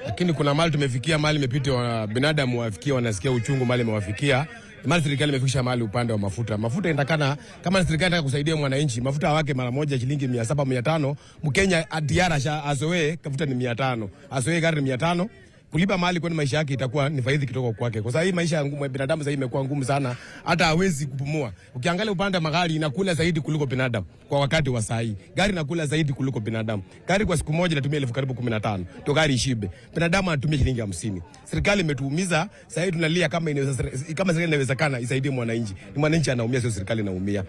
Lakini kuna mahali tumefikia, mahali imepita binadamu wafikia wanasikia uchungu, mahali imewafikia. Mali serikali imefikisha mahali upande wa mafuta. Mafuta inatakana kama serikali inataka kusaidia mwananchi, mafuta wake mara moja shilingi 700 500. Mkenya adiara azoe mafuta ni 500. Azoe gari ni 500. Kulipa mahali kwa maisha yake itakuwa ni faida kutoka kwake. Kwa sababu hii maisha ya binadamu sasa imekuwa ngumu sana, hata hawezi kupumua. Ukiangalia upande wa magari inakula zaidi kuliko binadamu kwa wakati wa saa hii. Gari inakula zaidi kuliko binadamu. Gari kwa siku moja inatumia 15,000 to gari ishibe. Binadamu anatumia shilingi 50. Serikali imetuumiza, sasa hivi tunalia kama serikali inawezekana isaidie mwananchi. Ni mwananchi anaumia, sio serikali inaumia.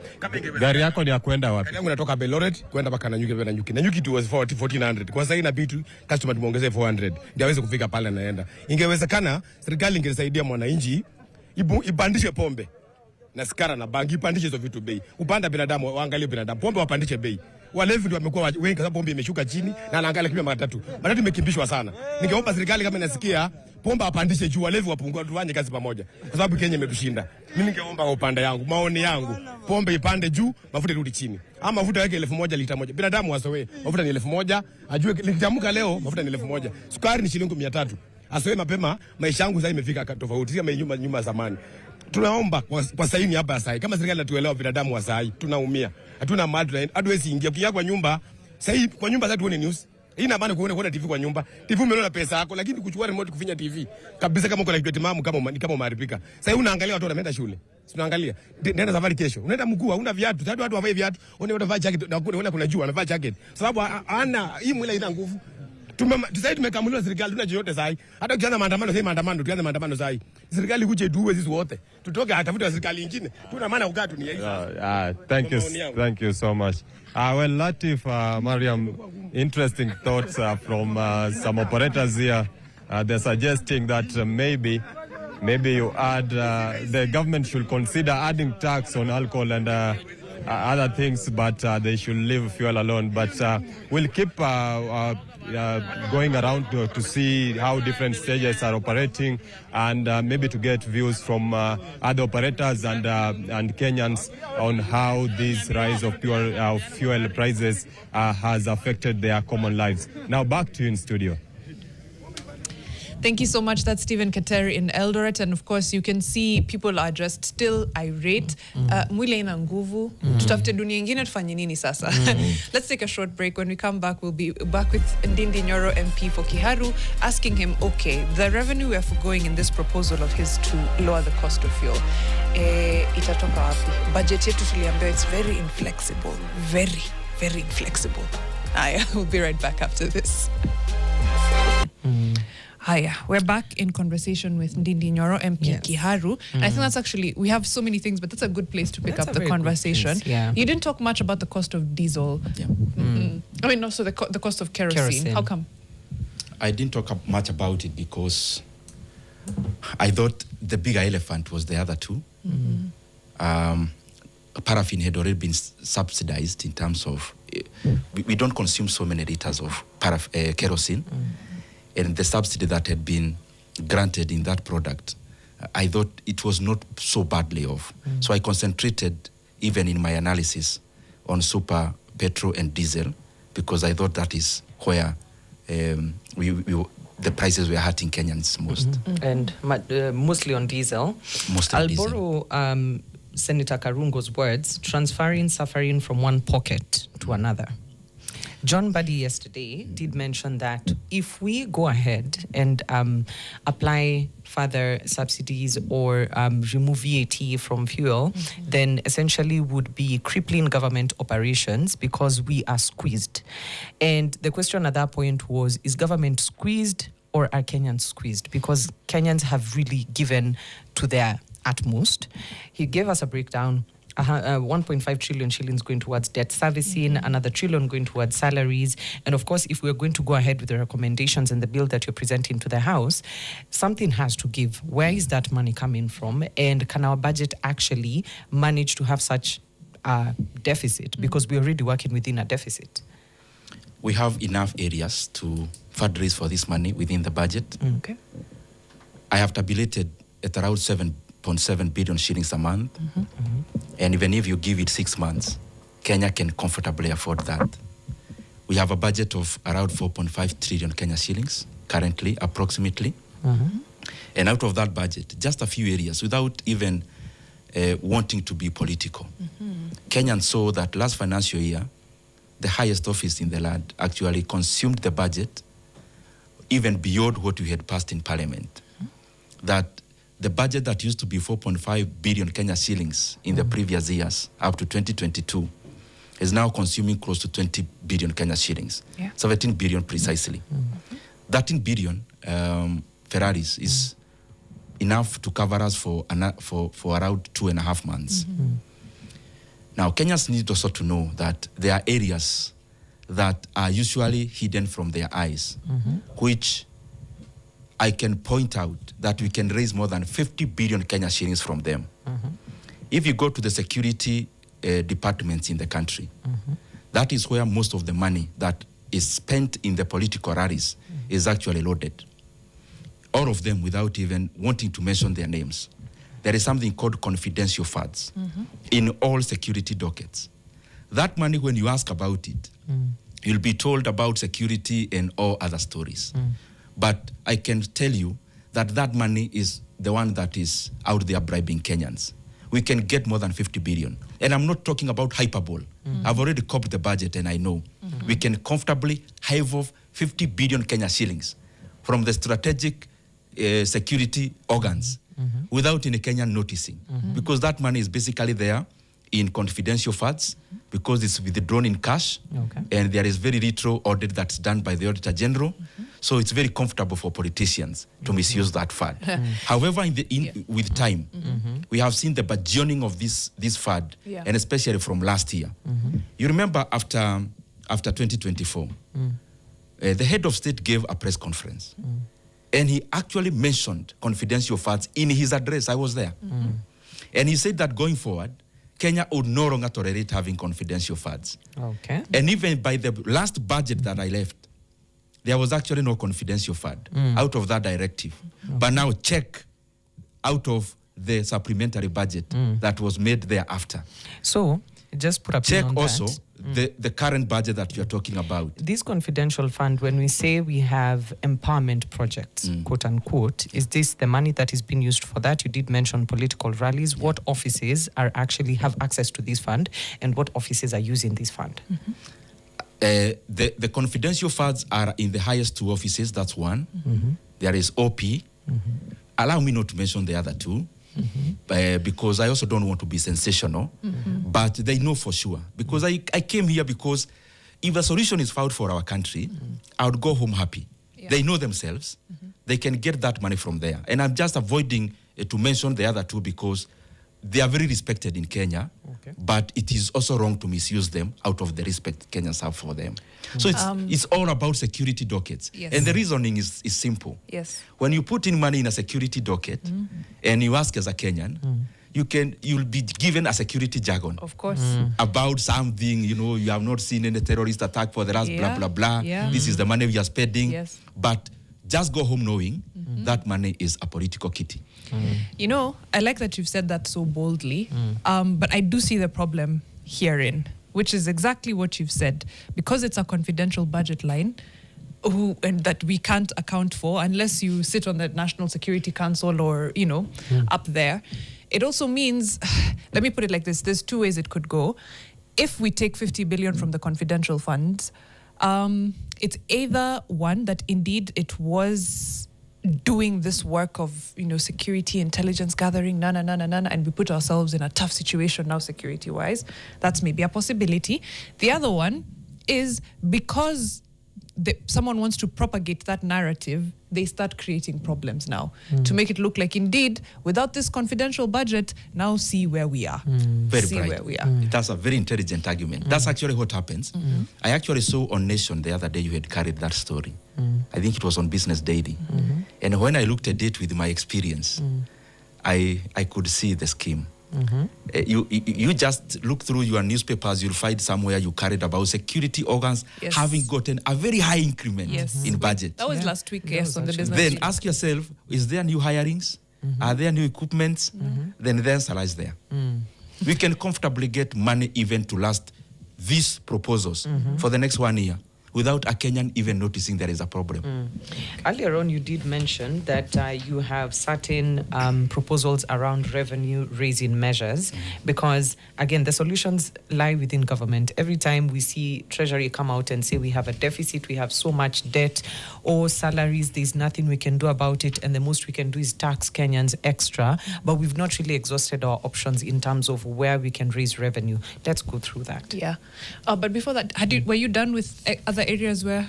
Gari yako ni ya kwenda wapi? Gari yangu inatoka Eldoret kwenda mpaka Nanyuki. Nanyuki tu was 1400. Kwa sasa inabidi customer tumuongezee 400 ndio aweze kufika pale naenda. Ingewezekana serikali ingesaidia mwananchi ipandishe pombe na sigara na bangi, ipandishe hizo vitu bei. Upanda binadamu, waangalie binadamu. Pombe wapandishe bei. Walevi ndio wamekuwa wengi kwa sababu pombe imeshuka chini na anaangalia kama matatu. Matatu imekimbishwa sana. Ningeomba serikali kama inasikia pombe apandishe juu, walevi wapungue, tufanye kazi pamoja. Kwa sababu Kenya imetushinda. Mimi ningeomba kwa upande yangu, maoni yangu, pombe ipande juu, mafuta irudi chini. Ama mafuta yake 1000 lita moja. Binadamu wasowe. Mafuta ni 1000, ajue nikiamka leo mafuta ni 1000. Sukari ni shilingi 300. Asoe mapema, maisha yangu sasa imefika tofauti kama nyuma zamani. Tunaomba kwa saini hapa sasa. Kama serikali inatuelewa binadamu wa sasa, tunaumia. Hatuna mali, hatuwezi ingia. Ukiingia kwa nyumba, sasa kwa nyumba sasa tuone news. Hii ina maana kuona TV kwa nyumba. TV umeona pesa yako, lakini kuchukua remote kufinya TV. Kabisa kama uko na kitu mamu kama umeharibika. Sasa unaangalia watu wanaenda shule. Tunaangalia. Nenda safari kesho. Unaenda mguu, una viatu. Sasa watu wavae viatu. Unavaa jacket na kuna jua, anavaa jacket. Sababu ana hii mwili ina nguvu. Sasa tumekamuliwa serikali, tuna chochote sasa. Hata ukianza maandamano tuanze maandamano sasa. Serikali kuje tuwe sisi wote. Tutoke atafuta serikali nyingine. Tuna maana kukaa dunia hii. Thank you so much. Well, Latif, Mariam, interesting thoughts from some operators here. They're suggesting that maybe you add, the government should consider adding tax on alcohol and other things, but they should leave fuel alone. But we'll keep going around to see how different stages are operating, and maybe to get views from other operators and Kenyans on how this rise of fuel prices has affected their common lives. Now back to you in studio. Thank you so much. That's Stephen Kateri in Eldoret. And of course, you can see people are just still irate. Mwile ina nguvu. Tutafute dunia ingine tufanye nini sasa. Let's take a short break. When we come back, we'll be back with Ndindi Nyoro MP for Kiharu, asking him, okay, the revenue we are foregoing in this proposal of his to lower the cost of fuel, itatoka wapi? Budget yetu tuliambiwa, it's very inflexible. Very, very inflexible. We'll be right back after this. Hiya, we're back in conversation with Ndindi Nyoro, MP Kiharu. And I think that's actually, we have so many things, but that's a good place to pick up the conversation. Yeah. You didn't talk much about the cost of diesel. Yeah. I mean, also the cost of kerosene. How come? I didn't talk much about it because I thought the bigger elephant was the other two. Paraffin had already been subsidized in terms of, we don't consume so many liters of kerosene. And the subsidy that had been granted in that product, I thought it was not so badly off. So I concentrated, even in my analysis, on super, petrol, and diesel, because I thought that is where the prices were hurting Kenyans most. And mostly on diesel. I'll borrow Senator Karungo's words, transferring suffering from one pocket to another. John Buddy yesterday did mention that if we go ahead and apply further subsidies or remove VAT from fuel, then essentially would be crippling government operations because we are squeezed. And the question at that point was, is government squeezed or are Kenyans squeezed? Because Kenyans have really given to their utmost. He gave us a breakdown. 1.5 trillion shillings going towards debt servicing, another trillion going towards salaries. And of course, if we're going to go ahead with the recommendations and the bill that you're presenting to the House, something has to give. Where is that money coming from? And can our budget actually manage to have such a deficit? Because we're already working within a deficit. We have enough areas to fundraise for this money within the budget. Okay. I have tabulated at around 7.7 billion shillings a month. And even if you give it 6 months, Kenya can comfortably afford that. We have a budget of around 4.5 trillion Kenya shillings currently, approximately. And out of that budget, just a few areas, without even wanting to be political. Kenyans saw that last financial year, the highest office in the land actually consumed the budget even beyond what we had passed in Parliament. That the budget that used to be 4.5 billion Kenya shillings in the previous years, up to 2022, is now consuming close to 20 billion Kenya shillings, 17 billion precisely. 13 billion Ferraris is enough to cover us for around 2.5 months. Now, Kenyans need also to know that there are areas that are usually hidden from their eyes, which I can point out that we can raise more than 50 billion Kenya shillings from them. If you go to the security departments in the country, that is where most of the money that is spent in the political rallies is actually loaded. All of them without even wanting to mention their names. There is something called confidential funds in all security dockets. That money, when you ask about it, you'll be told about security and all other stories. But I can tell you that that money is the one that is out there bribing Kenyans. We can get more than 50 billion. And I'm not talking about hyperbole. I've already copied the budget and I know. We can comfortably hive off 50 billion Kenya shillings from the strategic security organs without any Kenyan noticing. Because that money is basically there in confidential funds because it's withdrawn in cash and there is very little audit that's done by the Auditor General. So it's very comfortable for politicians to misuse that fund. However, with time, we have seen the burgeoning of this fund, and especially from last year. You remember after 2024, the head of state gave a press conference, and he actually mentioned confidential funds in his address. I was there. And he said that going forward, Kenya would no longer tolerate having confidential funds. Okay. And even by the last budget that I left, there was actually no confidential fund out of that directive. But now check out of the supplementary budget that was made thereafter. So, just put a pin Check on also that. the current budget that we are talking about. This confidential fund, when we say we have empowerment projects, quote unquote, is this the money that is being used for that? You did mention political rallies. What offices are actually have access to this fund, and what offices are using this fund? The confidential funds are in the highest two offices. That's one. There is OP. Allow me not to mention the other two. Because I also don't want to be sensational, but they know for sure. Because I came here because if a solution is found for our country, I would go home happy. Yeah. They know themselves. They can get that money from there. And I'm just avoiding to mention the other two because they are very respected in Kenya, but it is also wrong to misuse them out of the respect Kenyans have for them. So it's all about security dockets. Yes. And the reasoning is simple. Yes. When you put in money in a security docket and you ask as a Kenyan, you'll be given a security jargon. Of course. About something, you have not seen any terrorist attack for the last blah, blah, blah. Yeah. This is the money we are spending. Yes. But just go home knowing that money is a political kitty. I like that you've said that so boldly, but I do see the problem herein, which is exactly what you've said. Because it's a confidential budget line and that we can't account for unless you sit on the National Security Council or, up there. It also means, let me put it like this, there's two ways it could go. If we take 50 billion from the confidential funds, it's either one, that indeed it was doing this work of, security, intelligence gathering, and we put ourselves in a tough situation now security-wise. That's maybe a possibility. The other one is because someone wants to propagate that narrative, they start creating problems now to make it look like, indeed, without this confidential budget, now see where we are. Very see bright. where we are. That's a very intelligent argument. That's actually what happens. I actually saw on Nation the other day you had carried that story. I think it was on Business Daily. And when I looked at it with my experience, I could see the scheme. You just look through your newspapers, you'll find somewhere you carried about security organs having gotten a very high increment in budget. That was last week, on the business. Then ask yourself, is there new hirings? Are there new equipments? Then the answer lies there. We can comfortably get money even to last these proposals for the next 1 year without a Kenyan even noticing there is a problem. Earlier on, you did mention that you have certain proposals around revenue-raising measures because, again, the solutions lie within government. Every time we see Treasury come out and say we have a deficit, we have so much debt or salaries, there's nothing we can do about it, and the most we can do is tax Kenyans extra, but we've not really exhausted our options in terms of where we can raise revenue. Let's go through that. Yeah. But before that, were you done with other areas where...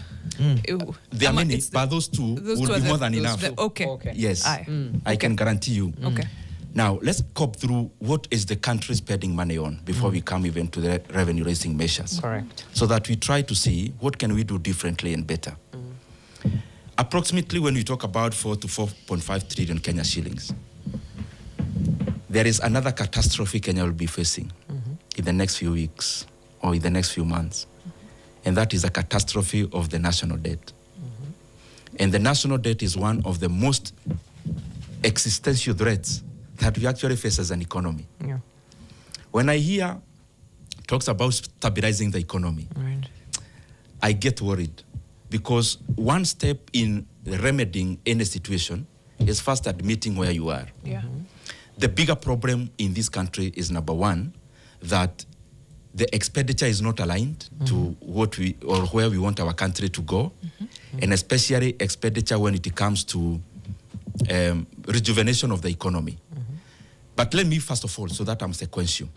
There are many, but those two will be more than enough. Okay. Yes, I can guarantee you. Okay. Now, let's cop through what is the country spending money on before we come even to the revenue-raising measures. Correct. So that we try to see what can we do differently and better. Approximately when we talk about 4 to 4.5 trillion Kenya shillings, there is another catastrophe Kenya will be facing in the next few weeks or in the next few months. And that is a catastrophe of the national debt. And the national debt is one of the most existential threats that we actually face as an economy. Yeah. When I hear talks about stabilizing the economy, I get worried because one step in remedying any situation is first admitting where you are. Yeah. The bigger problem in this country is, number one, that the expenditure is not aligned to what we or where we want our country to go, and especially expenditure when it comes to rejuvenation of the economy. But let me first of all, so that I'm sequential,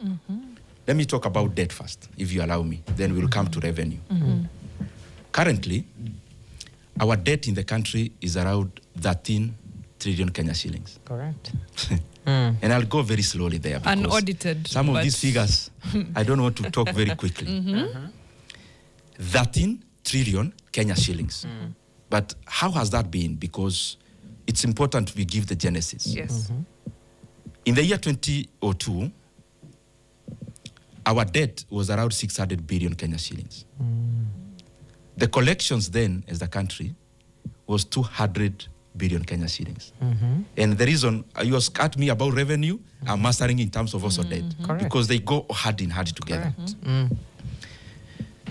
let me talk about debt first, if you allow me. Then we'll come to revenue. Currently, our debt in the country is around 13 trillion Kenya shillings. Correct. And I'll go very slowly there. Unaudited. Some of these figures, I don't want to talk very quickly. 13 trillion Kenya shillings. But how has that been? Because it's important we give the genesis. Yes. In the year 2002, our debt was around 600 billion Kenya shillings. The collections then as the country was 200 billion Kenya shillings. And the reason you asked me about revenue, I'm mastering in terms of also debt. Correct. Because they go hand in hand together.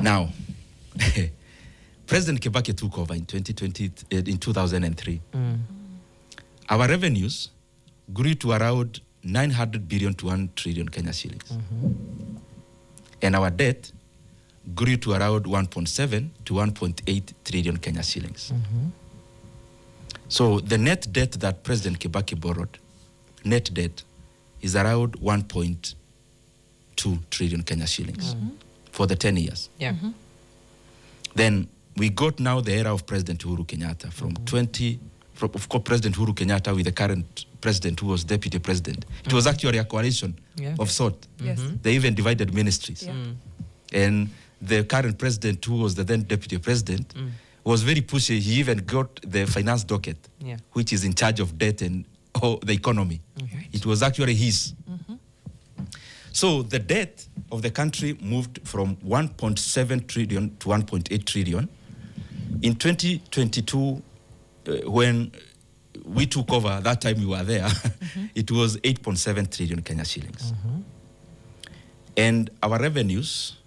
Now, President Kibaki took over in 2003. Our revenues grew to around 900 billion to 1 trillion Kenya shillings. And our debt grew to around 1.7 to 1.8 trillion Kenya shillings. So the net debt that President Kibaki borrowed, net debt, is around 1.2 trillion Kenya shillings for the 10 years. Yeah. Then we got now the era of President Uhuru Kenyatta of course, President Uhuru Kenyatta with the current president who was deputy president. It was actually a coalition of sort. Yes. They even divided ministries. And the current president, who was the then deputy president, was very pushy. He even got the finance docket, which is in charge of debt and the economy. It was actually his. So the debt of the country moved from 1.7 trillion to 1.8 trillion. In 2022, when we took over, that time we were there, it was 8.7 trillion Kenya shillings. And our revenues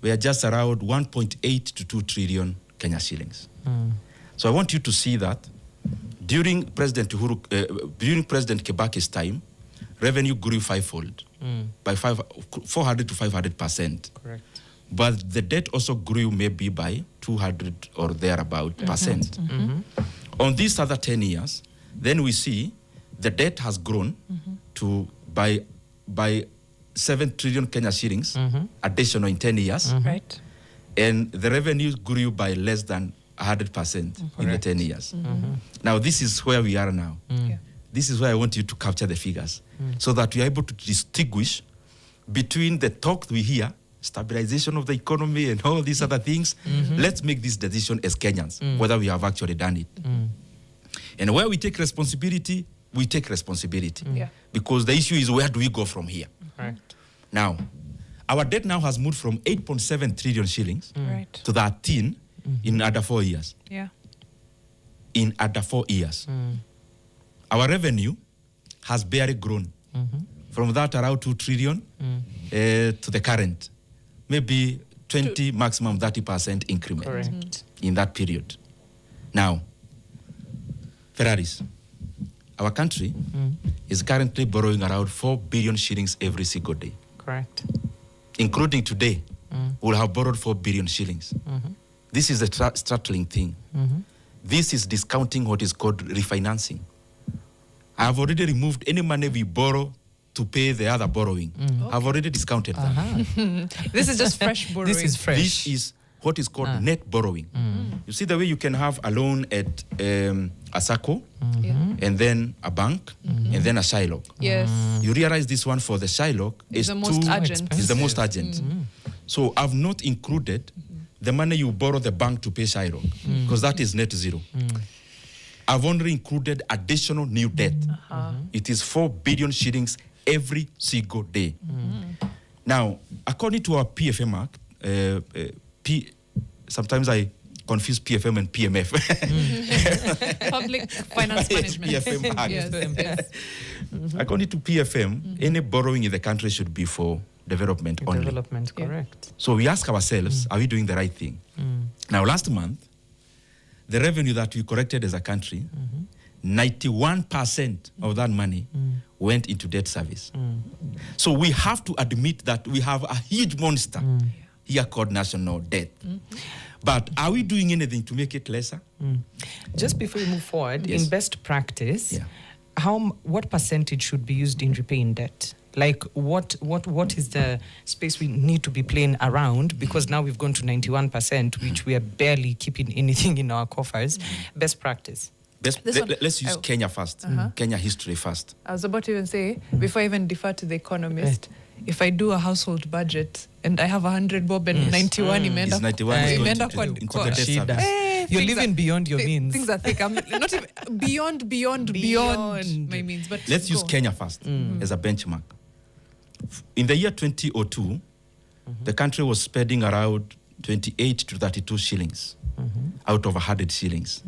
were just around 1.8 to 2 trillion Kenya shillings. So I want you to see that during President Kibaki's time, revenue grew fivefold, by 400 to 500%. Correct. But the debt also grew maybe by 200 or thereabout percent. On these other 10 years, then we see the debt has grown to by 7 trillion Kenya shillings additional in 10 years. Right. And the revenue grew by less than 100% in the 10 years. Now, this is where we are now. This is where I want you to capture the figures so that we are able to distinguish between the talk we hear, stabilization of the economy and all these other things. Let's make this decision as Kenyans, whether we have actually done it. And where we take responsibility, we take responsibility. Because the issue is, where do we go from here? Now, our debt now has moved from 8.7 trillion shillings to 13 in under 4 years. In under 4 years. Our revenue has barely grown from that around 2 trillion to the current. Maybe 20, maximum 30% increment in that period. Now, Ferraris, our country is currently borrowing around 4 billion shillings every single day. Correct. Including today, we'll have borrowed 4 billion shillings. This is a startling thing. This is discounting what is called refinancing. I have already removed any money we borrow to pay the other borrowing. I've already discounted that. This is just fresh borrowing. This is fresh. This is what is called net borrowing. You see the way you can have a loan at a SACCO, and then a bank, and then a Shylock. Yes. You realize this one for the Shylock is the most urgent. Is the most urgent. So I've not included the money you borrow the bank to pay Shylock, because that is net zero. I've only included additional new debt. It is 4 billion shillings every single day. Now, according to our PFM Act, sometimes I confuse PFM and PMF. Public Finance Management. PFM Act. Yes. According to PFM, any borrowing in the country should be for development only. Development, correct. So we ask ourselves, are we doing the right thing? Now, last month, the revenue that we collected as a country, 91% of that money went into debt service. So we have to admit that we have a huge monster here called national debt. But are we doing anything to make it lesser? Just before we move forward, in best practice, Yeah. what percentage should be used in repaying debt? Like what is the space we need to be playing around? Because now we've gone to 91%, which we are barely keeping anything in our coffers. Best practice. Let's use Kenya first. Kenya history first. I was about to even say, before I even defer to the economist, if I do a household budget and I have 100 bob and 91 It's 91 is going into the debt service. You're things living beyond your means. Things are thick. I'm not even beyond my means. But Let's use Kenya first as a benchmark. In the year 2002, the country was spending around 28 to 32 shillings out of 100 shillings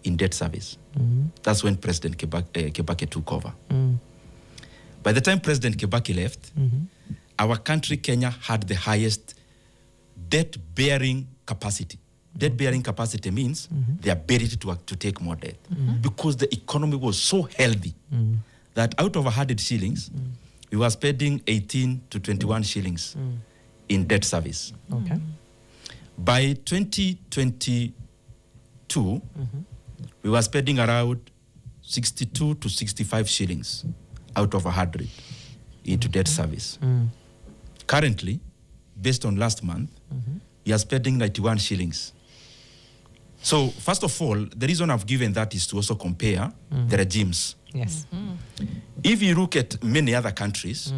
in debt service. That's when President Kibaki took over. By the time President Kibaki left, our country, Kenya, had the highest debt-bearing capacity. Debt-bearing capacity means the ability to take more debt. Because the economy was so healthy that out of 100 shillings, we were spending 18 to 21 shillings in debt service. Okay. By 2022, we were spending around 62 to 65 shillings out of 100 into debt service. Currently, based on last month, we are spending 91 shillings. So, first of all, the reason I've given that is to also compare the regimes. Yes. If you look at many other countries,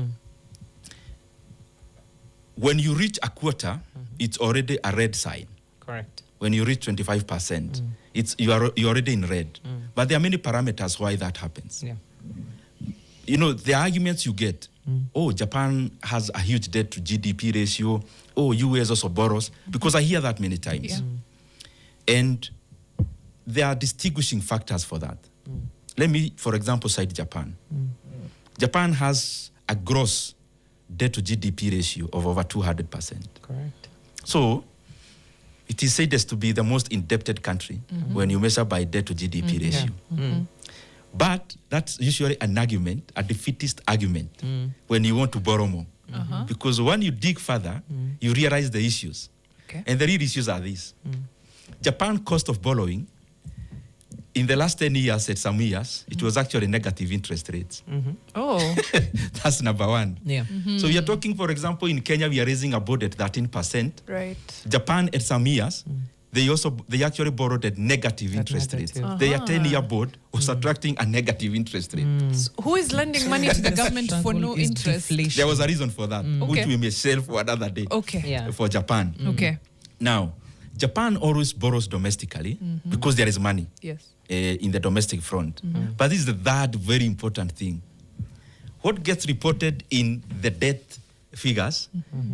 when you reach a quarter, it's already a red sign. Correct. When you reach 25%, you're already in red. But there are many parameters why that happens. Yeah. You know, the arguments you get, oh, Japan has a huge debt to GDP ratio, oh, US also borrows, because I hear that many times. Yeah. And there are distinguishing factors for that. Let me, for example, cite Japan. Japan has a gross debt to GDP ratio of over 200%. Correct. So, it is said as to be the most indebted country when you measure by debt to GDP ratio. But that's usually an argument, a defeatist argument, when you want to borrow more. Because when you dig further, you realize the issues. Okay. And the real issues are these. Japan cost of borrowing, in the last 10 years, at some years, it was actually negative interest rates. Oh. That's number one. Yeah. So we are talking, for example, in Kenya, we are raising a board at 13%. Right. Japan, at some years, they actually borrowed at negative interest rates. negative. Their 10-year board was attracting a negative interest rate. So who is lending money to the government for no Struggle is interest? deflation. There was a reason for that, which Okay. we may share for another day Okay. Yeah. for Japan. Okay. Now, Japan always borrows domestically because there is money Yes. in the domestic front. But this is the third very important thing. What gets reported in the debt figures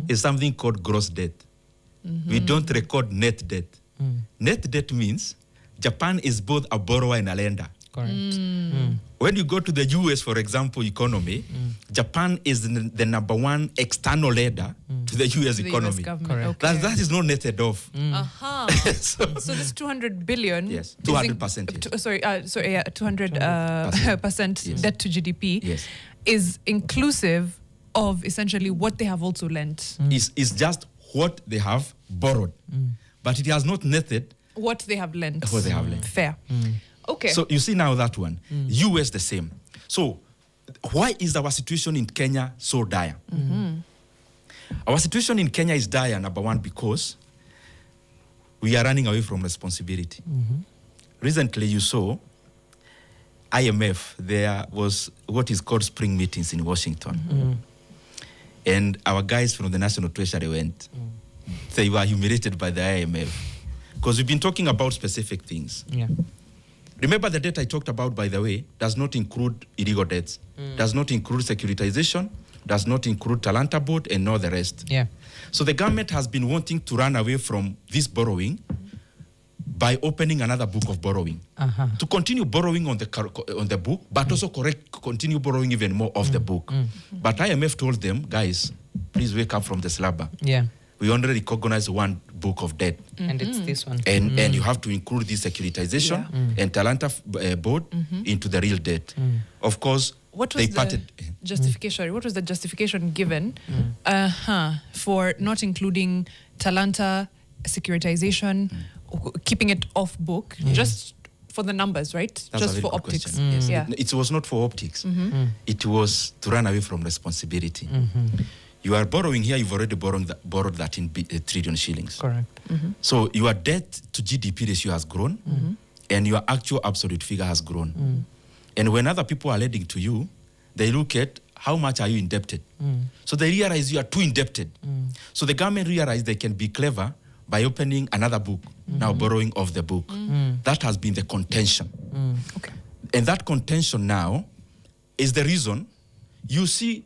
is something called gross debt. We don't record net debt. Net debt means Japan is both a borrower and a lender. Correct. When you go to the US, for example, economy, Japan is the number one external lender to the US The US economy. government. Correct. Okay. That is not netted off. So this 200 billion. Yes, is in- 200%, yes. Sorry, 200 percent Yes. debt to GDP Yes. is inclusive of essentially what they have also lent, Is just what they have borrowed. But it has not netted. what they have lent. What they have lent. Fair. Okay. So you see now that one. US the same. So why is our situation in Kenya so dire? Our situation in Kenya is dire, number one, because we are running away from responsibility. Recently you saw IMF, there was what is called spring meetings in Washington. And our guys from the National Treasury went. They were humiliated by the IMF. Because we've been talking about specific things. Yeah. Remember the debt I talked about, by the way, does not include illegal debts, does not include securitization, does not include Talanta board and all the rest. Yeah. So the government has been wanting to run away from this borrowing by opening another book of borrowing. To continue borrowing on the book, but also continue borrowing even more off the book. But IMF told them, guys, please wake up from the slumber. Yeah. We only recognize one book of debt. And it's this one. And you have to include this securitization and Talanta board into the real debt. Of course, what they was the parted. justification? What was the justification given for not including Talanta securitization, keeping it off book, just for the numbers, right? That's a just very for good optics. question. Yes. Yeah. It was not for optics. It was to run away from responsibility. You are borrowing here, you've already borrowed 13 trillion shillings. Correct. So your debt to GDP ratio has grown and your actual absolute figure has grown. And when other people are lending to you, they look at how much are you indebted. So they realize you are too indebted. So the government realized they can be clever by opening another book, now borrowing off the book. That has been the contention. Okay. And that contention now is the reason you see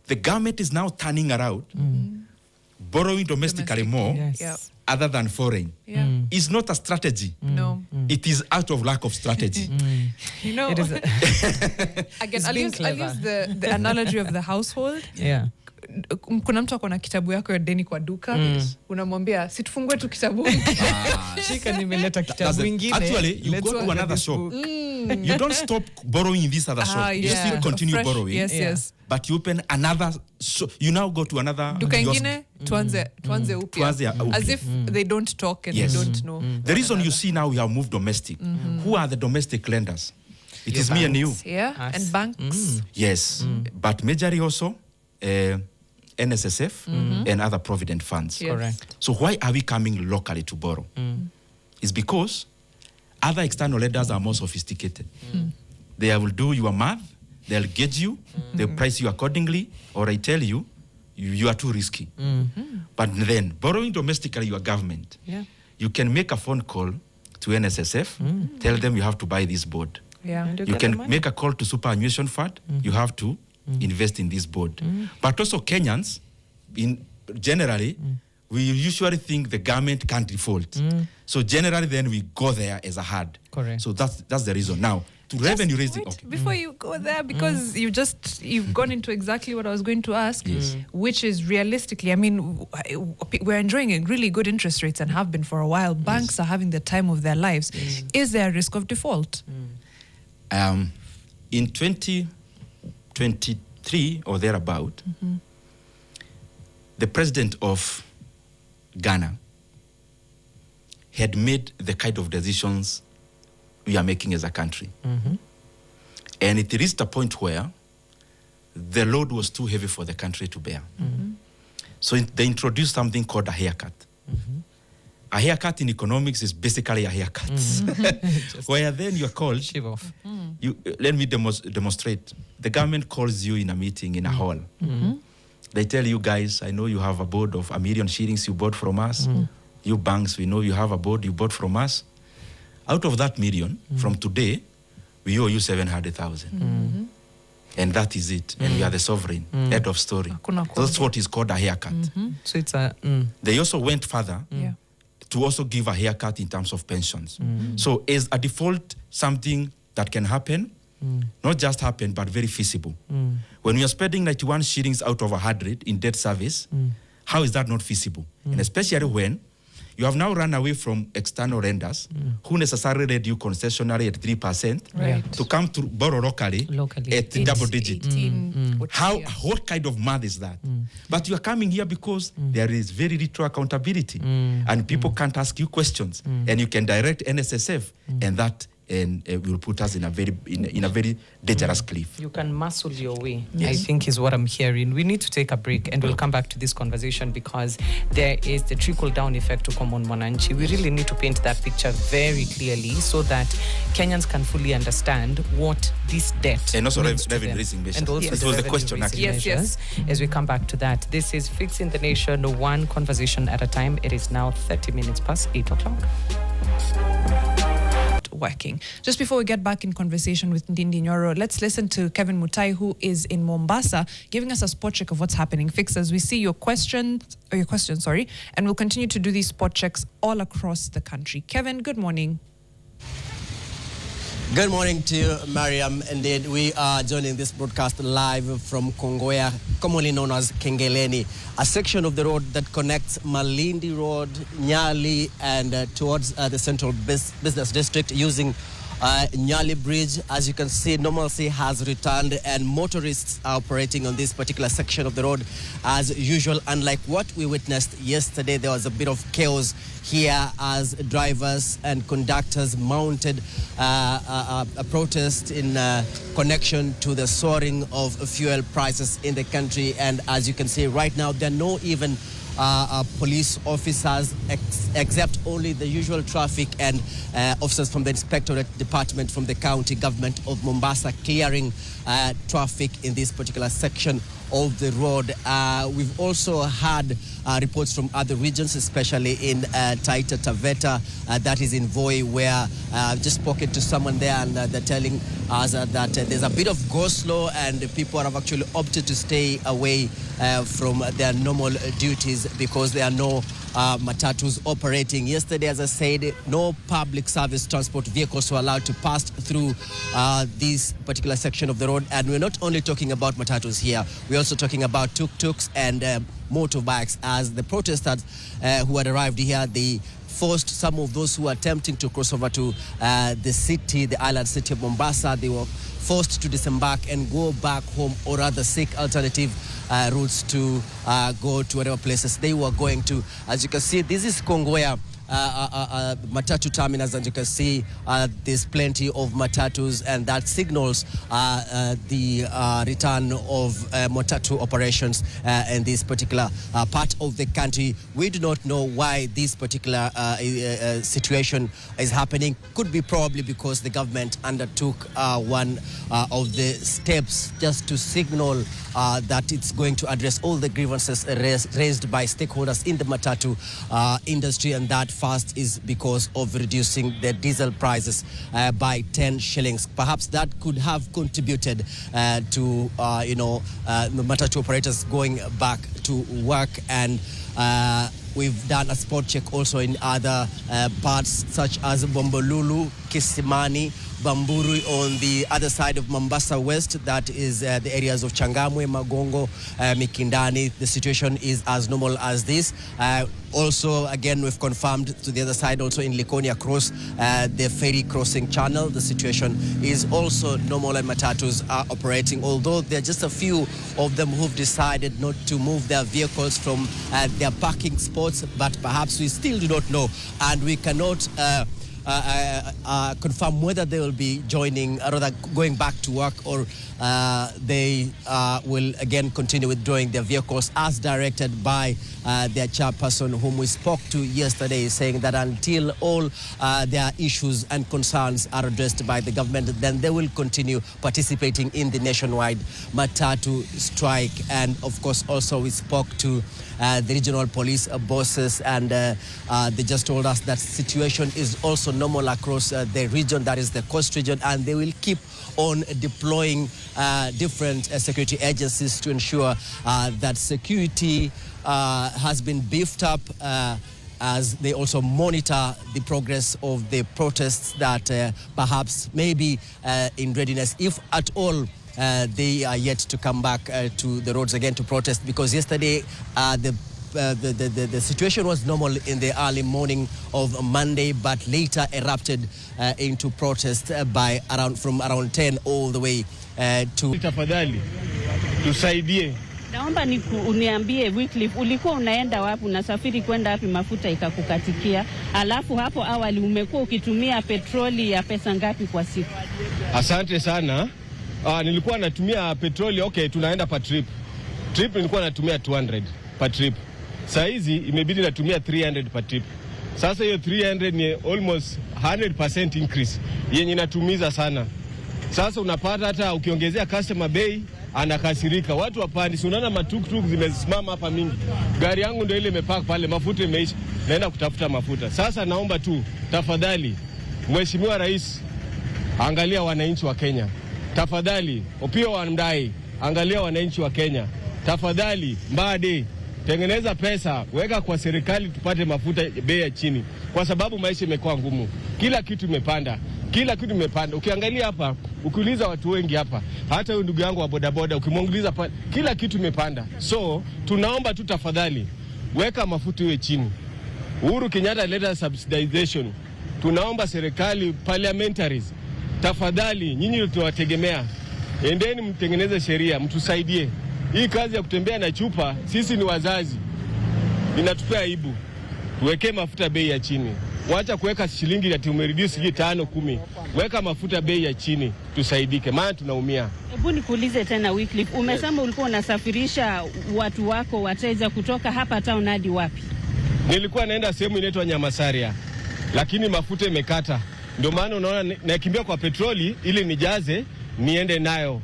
the government is now turning around borrowing domestically more Yes. Yeah. other than foreign is not a strategy. No. It is out of lack of strategy. You know, It is. again, It's I'll being use the analogy of the household. Yeah. Kuna mtu ako na kitabu yako ya deni kwa duka, unamwambia situfungue tu kitabu. Shika nimeleta That's kitabu it. ingine. Actually, you Let's go to look at another this shop. book. You don't stop borrowing in this other shop. You yeah. still continue Fresh, borrowing. yes, yes. But you open another shop. You now go to another Duka kiosk. ingine tuanze upya. Tuanze upya. As if they don't talk and Yes. they don't know. The reason you see now we have moved domestic. Who are the domestic lenders? It is me and you. Yeah, Us. and banks. Yes. But majorly also NSSF and other provident funds. Yes. Correct. So why are we coming locally to borrow? It's because other external lenders are more sophisticated. They will do your math, they'll gauge you, they'll price you accordingly, or I tell you, you are too risky. But then, borrowing domestically, your government, Yeah. you can make a phone call to NSSF, tell them you have to buy this board. Yeah. And You get the can money. make a call to superannuation fund, you have to invest in this board. But also Kenyans, generally, we usually think the government can't default. So generally then we go there as a hard. Correct. So that's the reason. Now, to revenue raising, Wait, okay. before you go there, because you've gone into exactly what I was going to ask, which is realistically, I mean, we're enjoying really good interest rates and have been for a while. Banks are having the time of their lives. Is there a risk of default? In 2023 or thereabout, the president of Ghana had made the kind of decisions we are making as a country. And it reached a point where the load was too heavy for the country to bear. So they introduced something called a haircut. A haircut in economics is basically a haircut. Where then you're called, Shave off. let me demonstrate. The government calls you in a meeting in a hall. They tell you guys, I know you have a board of 1 million shillings you bought from us. You banks, we know you have a board you bought from us. Out of that million, from today, we owe you 700,000. And that is it. And we are the sovereign, head of story. Hakuna That's what is called a haircut. So it's a. They also went further Yeah. to also give a haircut in terms of pensions. So is a default something that can happen? Not just happen, but very feasible. When you are spending 91 shillings out of 100 in debt service, how is that not feasible? And especially when you have now run away from external lenders who necessarily lend you concessionary at 3% Right. to come to borrow locally at double digit. 18, What kind of math is that? But you are coming here because there is very little accountability, and people can't ask you questions, and you can direct NSSF, and that will put us in a very dangerous cliff. You can muscle your way, I think is what I'm hearing. We need to take a break and we'll come back to this conversation because there is the trickle-down effect to common mwananchi. We really need to paint that picture very clearly so that Kenyans can fully understand what this debt And also means to revenue them. raising measures. And also It the was the revenue question, raising actually. Yes, measures. As we come back to that, this is Fixing the Nation, one conversation at a time. It is now 30 minutes past 8 o'clock. Working. Just before we get back in conversation with Ndindi Nyoro, let's listen to Kevin Mutai, who is in Mombasa, giving us a spot check of what's happening. Fixers, we see your questions, and we'll continue to do these spot checks all across the country. Kevin, good morning. Good morning to you, Mariam. Indeed, we are joining this broadcast live from Kongoya, commonly known as Kengeleni, a section of the road that connects Malindi Road, Nyali, and towards the central business district using Nyali Bridge. As you can see, normalcy has returned and motorists are operating on this particular section of the road as usual. Unlike what we witnessed yesterday, there was a bit of chaos here as drivers and conductors mounted a protest in connection to the soaring of fuel prices in the country. And as you can see right now, there are no even police officers except only the usual traffic and officers from the inspectorate department from the county government of Mombasa clearing traffic in this particular section of the road. We've also had reports from other regions, especially in Taita Taveta, that is in Voi, where I've just spoken to someone there and they're telling us that there's a bit of go slow and people have actually opted to stay away from their normal duties because there are no matatus operating. Yesterday, as I said, no public service transport vehicles were allowed to pass through this particular section of the road. And we're not only talking about matatus here, we're also talking about tuk-tuks and motorbikes, as the protesters who had arrived here, they forced some of those who were attempting to cross over to the city, the island city of Mombasa. They were forced to disembark and go back home, or rather seek alternative routes to go to whatever places they were going to. As you can see, this is Kongowea matatu terminals, and you can see there's plenty of matatus, and that signals the return of matatu operations in this particular part of the country. We do not know why this particular situation is happening. Could be probably because the government undertook one of the steps just to signal that it's going to address all the grievances raised by stakeholders in the matatu industry, and that first is because of reducing the diesel prices by 10 shillings. Perhaps that could have contributed to the matatu operators going back to work. And we've done a spot check also in other parts such as Bombolulu, Kisimani, Bamburi on the other side of Mombasa West. That is the areas of Changamwe, Magongo, Mikindani. The situation is as normal as this. Also, again, we've confirmed to the other side, also in Likoni across the ferry crossing channel, the situation is also normal and matatus are operating, although there are just a few of them who've decided not to move their vehicles from their parking spots, but perhaps we still do not know, and we cannot confirm whether they will be joining, or rather going back to work, or they will again continue withdrawing their vehicles as directed by their chairperson, whom we spoke to yesterday, saying that until all their issues and concerns are addressed by the government, then they will continue participating in the nationwide matatu strike. And of course, also we spoke to the regional police bosses, and they just told us that situation is also normal across the region, that is the coast region, and they will keep on deploying different security agencies to ensure that security has been beefed up, as they also monitor the progress of the protests that perhaps may be in readiness, if at all they are yet to come back to the roads again to protest. Because yesterday the situation was normal in the early morning of Monday, but later erupted into protest by from around 10 all the way to... Tafadhali tusaidie. Naomba uniambie Wycliffe, ulikuwa unaenda wapi, unasafiri kwenda wapi, mafuta ikakukatikia? Alafu hapo awali umekuwa ukitumia petroli ya pesa ngapi kwa siku? Asante sana. Nilikuwa natumia petroli, okay, tunaenda per trip. Trip nilikuwa natumia 200 per trip. Saa hizi imebidi natumia 300 per trip. Sasa hiyo 300 ni almost 100% increase yenye inatumiza sana. Sasa unapata hata ukiongezea customer bay anakasirika. Watu wapandi, si unaona matuktuk zimesimama hapa mingi. Gari yangu ndio ile imepark pale, mafuta imeisha. Naenda kutafuta mafuta. Sasa naomba tu tafadhali Mheshimiwa Rais, angalia wananchi wa Kenya. Tafadhali Opiyo Wandayi, angalia wananchi wa Kenya. Tafadhali Mbadi, tengeneza pesa, weka kwa serikali tupate mafuta bei ya chini, kwa sababu maisha imekuwa ngumu. Kila kitu imepanda. Kila kitu imepanda. Ukiangalia hapa, ukiuliza watu wengi hapa, hata huyu ndugu yangu wa bodaboda ukimwongeleza pale, kila kitu imepanda. So, tunaomba tu tafadhali weka mafuta iwe chini. Uhuru Kenyatta leta subsidization. Tunaomba serikali, parliamentaries, tafadhali nyinyi tunawategemea. Endeni mtengeneze sheria, mtusaidie. Hii kazi ya kutembea na chupa, sisi ni wazazi, inatupea aibu. Tuweke mafuta bei ya chini. Wacha kuweka shilingi ya tumereduce 5 10. Weka mafuta bei ya chini tusaidike, maana tunaumia. Hebu nikuulize tena Wycliffe, umesema ulikuwa unasafirisha watu wako wateja kutoka hapa town hadi wapi? Nilikuwa naenda sehemu inaitwa Nyamasaria, lakini mafuta imekata. Ndio maana unaona nakimbia kwa petroli ili nijaze niende nayo.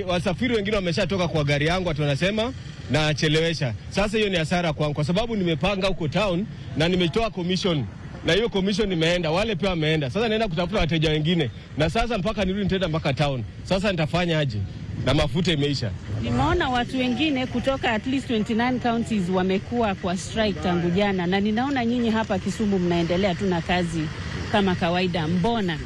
Wasafiri wengine wameshatoka kwa gari yangu, watu wanasema na achelewesha. Sasa hiyo ni hasara kwangu, kwa sababu nimepanga huko town na nimetoa commission, na hiyo commission imeenda, wale pia wameenda. Sasa naenda kutafuta wateja wengine, na sasa mpaka nirudi nitaenda mpaka town. Sasa nitafanya aje? na mafuta imeisha. Nimeona watu wengine kutoka at least 29 counties wamekuwa kwa strike tangu jana, na ninaona nyinyi hapa Kisumu mnaendelea tu na kazi kama kawaida. Mbona?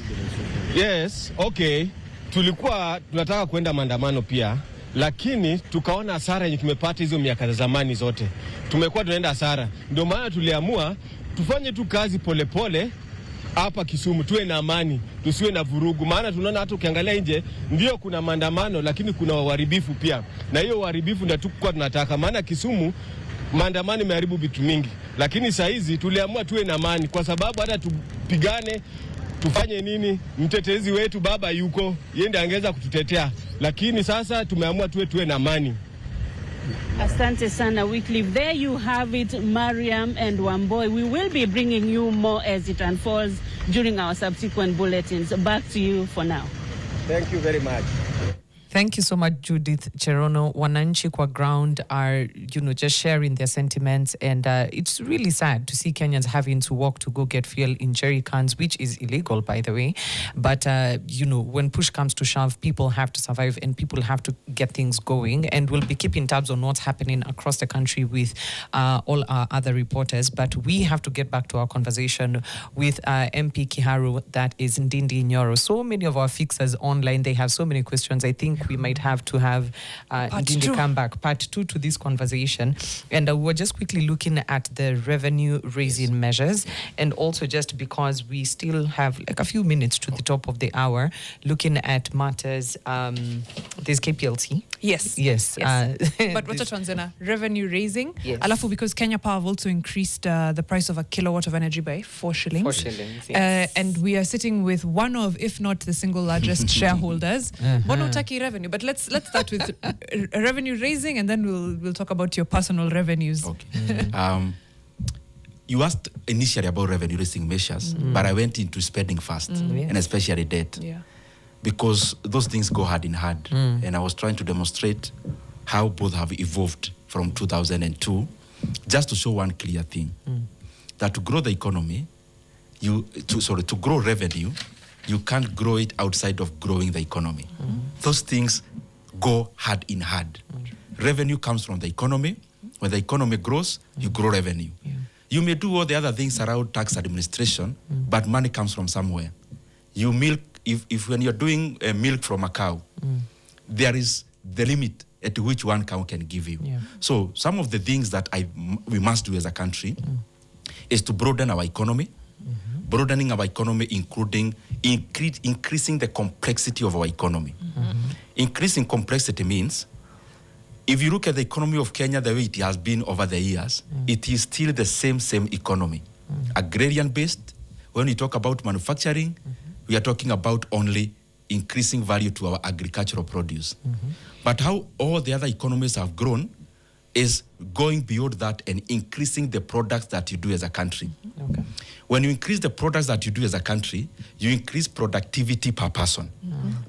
Yes, okay. Tulikuwa tunataka kwenda maandamano pia, lakini tukaona hasara yenye tumepata hizo miaka za zamani zote. Tumekuwa tunaenda hasara. Ndio maana tuliamua tufanye tu kazi polepole hapa Kisumu, tuwe na amani, tusiwe na vurugu. Maana tunaona hata ukiangalia nje ndio kuna maandamano, lakini kuna uharibifu pia. Na hiyo uharibifu ndio tukua tunataka. Maana Kisumu maandamano imeharibu vitu mingi. Lakini saa hizi tuliamua tuwe na amani, kwa sababu hata tupigane tufanye nini, mtetezi wetu baba yuko, yeye ndiye angeweza kututetea. Lakini sasa tumeamua tuwe na amani. Asante sana Wycliffe. There you have it, Mariam and Wamboi. We will be bringing you more as it unfolds during our subsequent bulletins. Back to you for now. Thank you very much. Thank you so much, Judith Cherono. Wananchi kwa ground are, just sharing their sentiments, and it's really sad to see Kenyans having to walk to go get fuel in jerry cans, which is illegal, by the way. But, when push comes to shove, people have to survive and people have to get things going. And we'll be keeping tabs on what's happening across the country with all our other reporters. But we have to get back to our conversation with MP Kiharu, that is Ndindi Nyoro. So many of our fixers online, they have so many questions. I think we might have to have Ndindi come back, part 2 to this conversation. And we're just quickly looking at the revenue raising measures, and also just because we still have like a few minutes to the top of the hour, looking at matters. There's KPLT. Yes. But what's Tanzania? Revenue raising. Yes. Alafu, because Kenya Power have also increased the price of a kilowatt of energy by 4 shillings. 4 shillings, yes. And we are sitting with one of, if not the single largest shareholders. Bono Taki revenue. But let's start with revenue raising, and then we'll talk about your personal revenues. Okay. You asked initially about revenue raising measures, but I went into spending first, and especially debt. Yeah. Because those things go hand in hand. And I was trying to demonstrate how both have evolved from 2002, just to show one clear thing, that to grow the economy, to grow revenue, you can't grow it outside of growing the economy. Those things go hand in hand. Revenue comes from the economy. When the economy grows, you grow revenue. You may do all the other things around tax administration, but money comes from somewhere. You milk, if when you're doing milk from a cow, there is the limit at which one cow can give you. So some of the things that we must do as a country is to broaden our economy. Broadening our economy, including increasing the complexity of our economy. Increasing complexity means, if you look at the economy of Kenya the way it has been over the years, it is still the same agrarian-based. When we talk about manufacturing, we are talking about only increasing value to our agricultural produce. But how all the other economies have grown is going beyond that and increasing the products that you do as a country. Okay. When you increase the products that you do as a country, you increase productivity per person.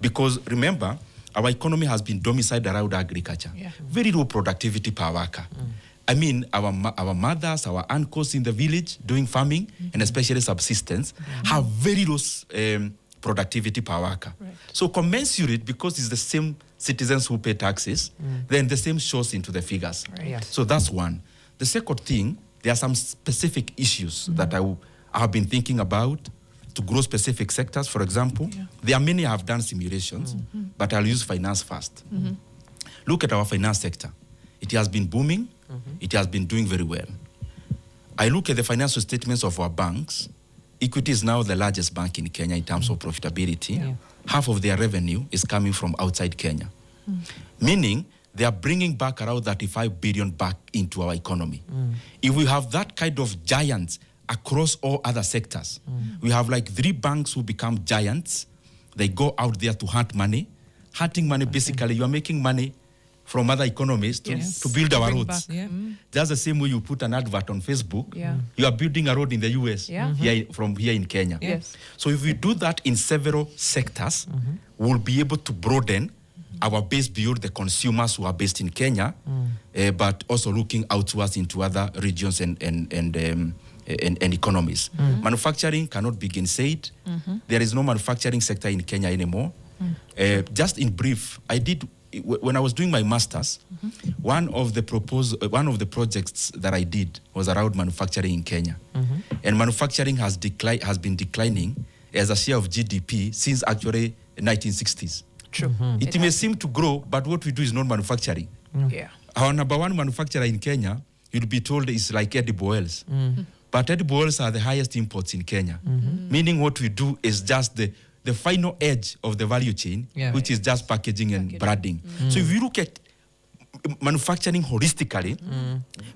Because remember, our economy has been domiciled around agriculture. Very low productivity per worker. I mean, our mothers, our uncles in the village doing farming, and especially subsistence, have very low productivity per worker. So commensurate, because it's the same citizens who pay taxes, then the same shows into the figures. So that's one. The second thing, there are some specific issues that I have been thinking about to grow specific sectors. For example, there are many I have done simulations, but I'll use finance first. Look at our finance sector. It has been booming. It has been doing very well. I look at the financial statements of our banks. Equity is now the largest bank in Kenya in terms of profitability. Half of their revenue is coming from outside Kenya. Meaning, they are bringing back around 35 billion back into our economy. If we have that kind of giants across all other sectors, we have like 3 banks who become giants. They go out there to hunt money. Hunting money, basically, you are making money from other economies to build our roads. Just the same way you put an advert on Facebook, you are building a road in the US from here in Kenya. So if we do that in several sectors, we'll be able to broaden our base beyond the consumers who are based in Kenya, but also looking outwards into other regions and economies. Manufacturing cannot be gainsaid. There is no manufacturing sector in Kenya anymore. Just in brief, I did when I was doing my master's, one of the projects that I did was around manufacturing in Kenya, and manufacturing has been declining as a share of GDP since actually the 1960s. True. It may seem to grow, but what we do is not manufacturing. Yeah. Our number one manufacturer in Kenya, you'll be told, is like edible oils. But edible oils are the highest imports in Kenya. Meaning what we do is just the final edge of the value chain, which is just packaging and branding. So if you look at manufacturing holistically,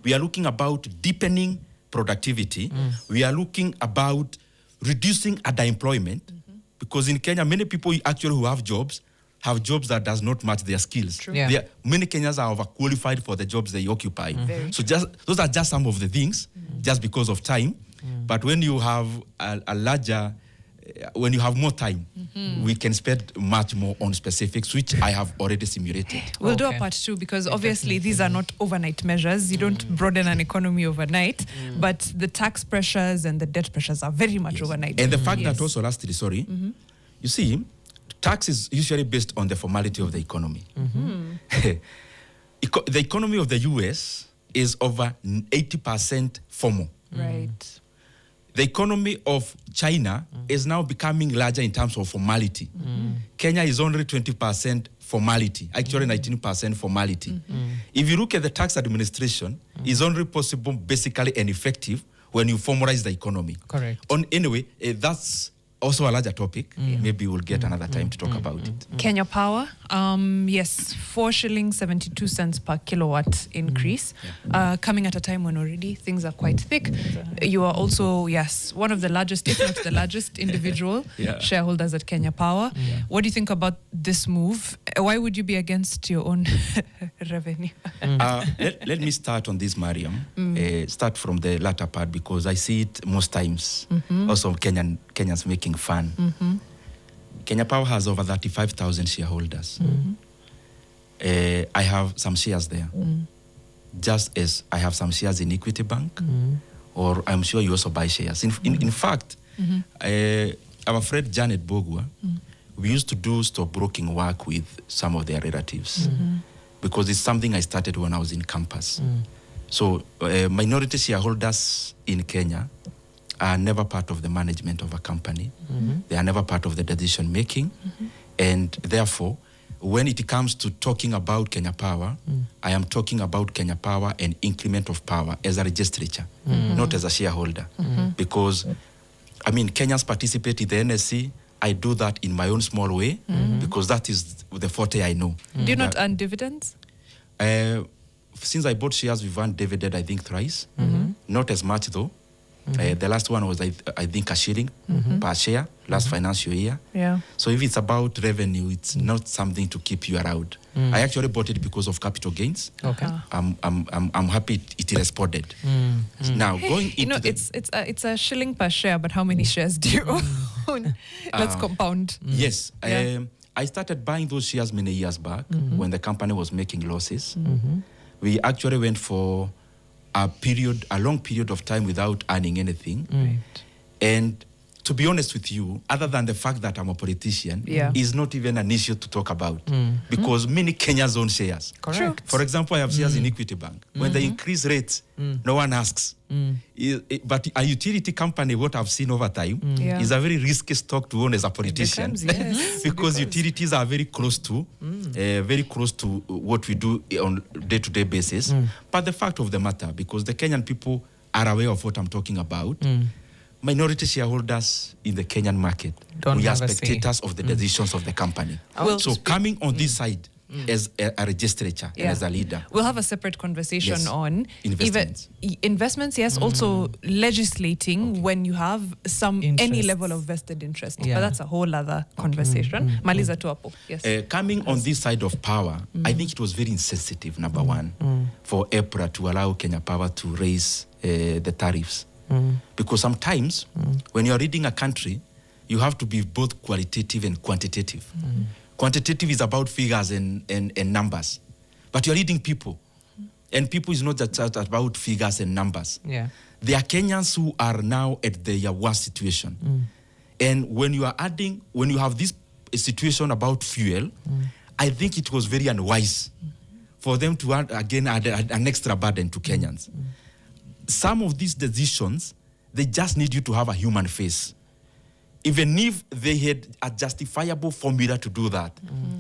we are looking about deepening productivity. We are looking about reducing underemployment. Because in Kenya, many people actually who have jobs that does not match their skills. Many Kenyans are overqualified for the jobs they occupy. So those are just some of the things, just because of time. But when you have when you have more time, we can spend much more on specifics, which I have already simulated. We'll do a part 2 because obviously these are not overnight measures. You don't broaden an economy overnight, but the tax pressures and the debt pressures are very much overnight. And the fact that also, lastly, you see, tax is usually based on the formality of the economy. The economy of the US is over 80% formal. Right. The economy of China is now becoming larger in terms of formality. Kenya is only 20% formality, actually 19% formality. If you look at the tax administration, it's only possible basically and effective when you formalize the economy. Correct. Anyway, that's also a larger topic. Maybe we'll get another time to talk about it. Kenya Power, yes, 4 shillings 72 cents per kilowatt increase, coming at a time when already things are quite thick. You are also, yes, one of the largest, if not the largest individual shareholders at Kenya Power. What do you think about this move? Why would you be against your own revenue? Let me start on this, Mariam. Start from the latter part, because I see it most times. Also, Kenyans making fun. Kenya Power has over 35,000 shareholders. I have some shares there. Just as I have some shares in Equity Bank, or I'm sure you also buy shares. In fact, our friend Janet Bogwa, we used to do stockbroking work with some of their relatives, because it's something I started when I was in campus. So minority shareholders in Kenya are never part of the management of a company. They are never part of the decision making. And therefore, when it comes to talking about Kenya Power, I am talking about Kenya Power and increment of power as a legislature, not as a shareholder. Because, I mean, Kenyans participate in the NSC. I do that in my own small way, because that is the forte I know. Do you not earn dividends? Since I bought shares, we've earned dividend, I think, thrice. Not as much, though. The last one was, I think, a shilling per share last financial year. So if it's about revenue, it's not something to keep you around. I actually bought it because of capital gains. I'm happy it responded. Now going into it's a shilling per share, but how many shares do you own? Let's compound. Yes, I started buying those shares many years back when the company was making losses. We actually went for a long period of time without earning anything. And to be honest with you, other than the fact that I'm a politician, is not even an issue to talk about, because many Kenyans own shares. Correct. For example, I have shares in Equity Bank. When they increase rates, no one asks. But a utility company, what I've seen over time, is a very risky stock to own as a politician. Because utilities are very close to what we do on day-to-day basis. But the fact of the matter, because the Kenyan people are aware of what I'm talking about, minority shareholders in the Kenyan market, we are spectators of the decisions of the company. So coming on this side as a legislature and as a leader. We'll have a separate conversation on investments. Investments, yes, also legislating when you have any level of vested interest. But that's a whole other conversation. Maliza tu hapo. Yes. Coming on this side of power, I think it was very insensitive, number one, for EPRA to allow Kenya Power to raise the tariffs. Because sometimes when you're reading a country, you have to be both qualitative and quantitative. Quantitative is about figures and numbers. But you're reading people. And people is not just about figures and numbers. There are Kenyans who are now at their worst situation. And when you have this situation about fuel, I think it was very unwise for them to add an extra burden to Kenyans. Some of these decisions, they just need you to have a human face. Even if they had a justifiable formula to do that,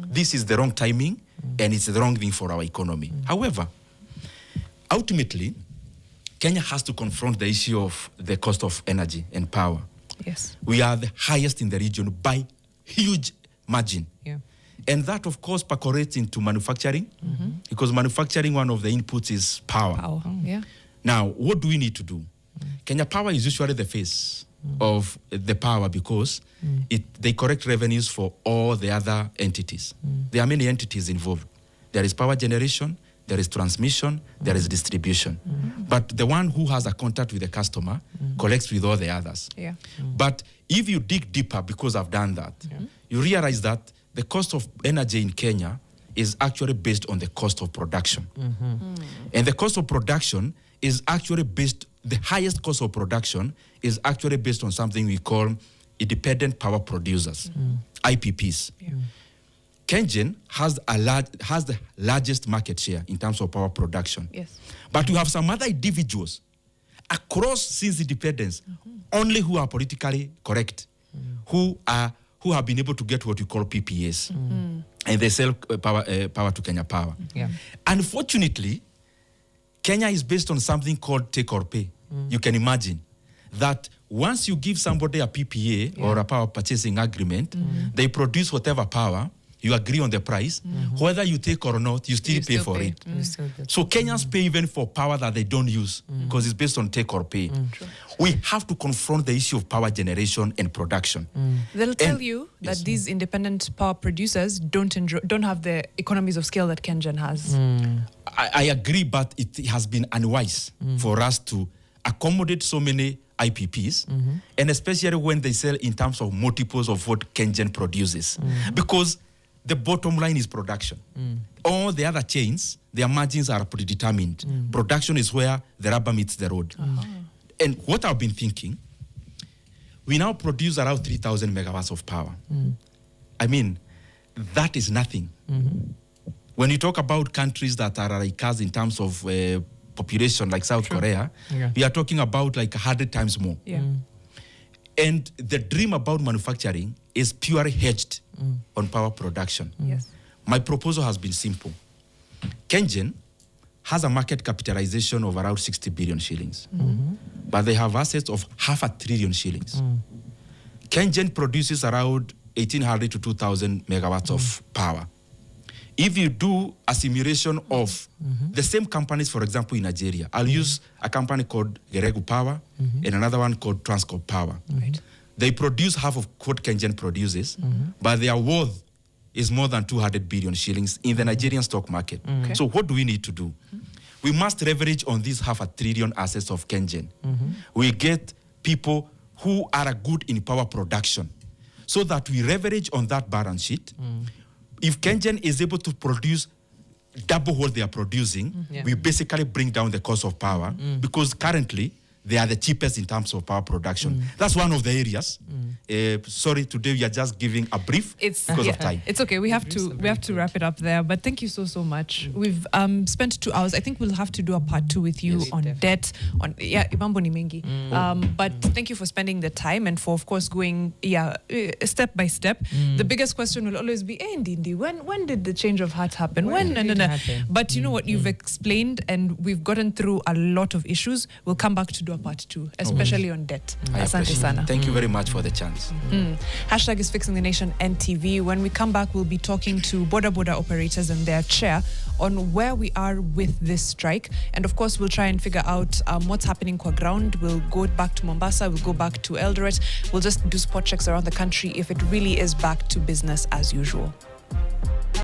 this is the wrong timing and it's the wrong thing for our economy. However, ultimately, Kenya has to confront the issue of the cost of energy and power. Yes. We are the highest in the region by huge margin. Yeah. And that, of course, percolates into manufacturing, because manufacturing, one of the inputs is power. Yeah. Now, what do we need to do? Kenya Power is usually the face of the power because they collect revenues for all the other entities. There are many entities involved. There is power generation, there is transmission, there is distribution. But the one who has a contact with the customer collects with all the others. Yeah. But if you dig deeper, because I've done that, you realize that the cost of energy in Kenya is actually based on the cost of production. And the cost of production is actually based, the highest cost of production is actually based on something we call independent power producers, IPPs. KenGen has the largest market share in terms of power production. Yes. But you have some other individuals across since independence, only who are politically correct, who have been able to get what we call PPAs, and they sell power to Kenya Power. Yeah. Unfortunately, Kenya is based on something called take or pay. You can imagine that once you give somebody a PPA or a power purchasing agreement, they produce whatever power, you agree on the price, whether you take or not, you still pay for it. So Kenyans pay even for power that they don't use because it's based on take or pay. We have to confront the issue of power generation and production. They'll tell you that these independent power producers don't have the economies of scale that KenGen has. I agree, but it has been unwise for us to accommodate so many IPPs, and especially when they sell in terms of multiples of what KenGen produces. Because the bottom line is production. All the other chains, their margins are predetermined. Production is where the rubber meets the road. And what I've been thinking, we now produce around 3,000 megawatts of power. I mean, that is nothing. When you talk about countries that are like us in terms of population, like South Korea, we are talking about like 100 times more. And the dream about manufacturing is purely hedged on power production. My proposal has been simple. KenGen has a market capitalization of around 60 billion shillings, but they have assets of 500 billion shillings. KenGen produces around 1,800 to 2,000 megawatts of power. If you do a simulation of the same companies, for example, in Nigeria, I'll use a company called Geregu Power and another one called Transcorp Power. They produce half of what KenGen produces, but their worth is more than 200 billion shillings in the Nigerian stock market. So what do we need to do? We must leverage on these 500 billion assets of KenGen. We get people who are good in power production so that we leverage on that balance sheet. If KenGen is able to produce double what they are producing, we basically bring down the cost of power because currently they are the cheapest in terms of power production. That's one of the areas. Sorry, today we are just giving a brief because of time. It's okay. We have to wrap it up there. But thank you so much. We've spent 2 hours. I think we'll have to do a part 2 with you on debt. Mambo ni mengi. But thank you for spending the time and for, of course, going step by step. The biggest question will always be, Ndindi, when did the change of heart happen? When? But you know what? You've explained and we've gotten through a lot of issues. We'll come back to do a part 2, especially on debt. Asante sana. Thank you very mumuch for the chance. Hashtag is Fixing the Nation NTV. When we come back, we'll be talking to border operators and their chair on where we are with this strike. And of course, we'll try and figure out what's happening qua ground. We'll go back to Mombasa. We'll go back to Eldoret. We'll just do spot checks around the country if it really is back to business as usual.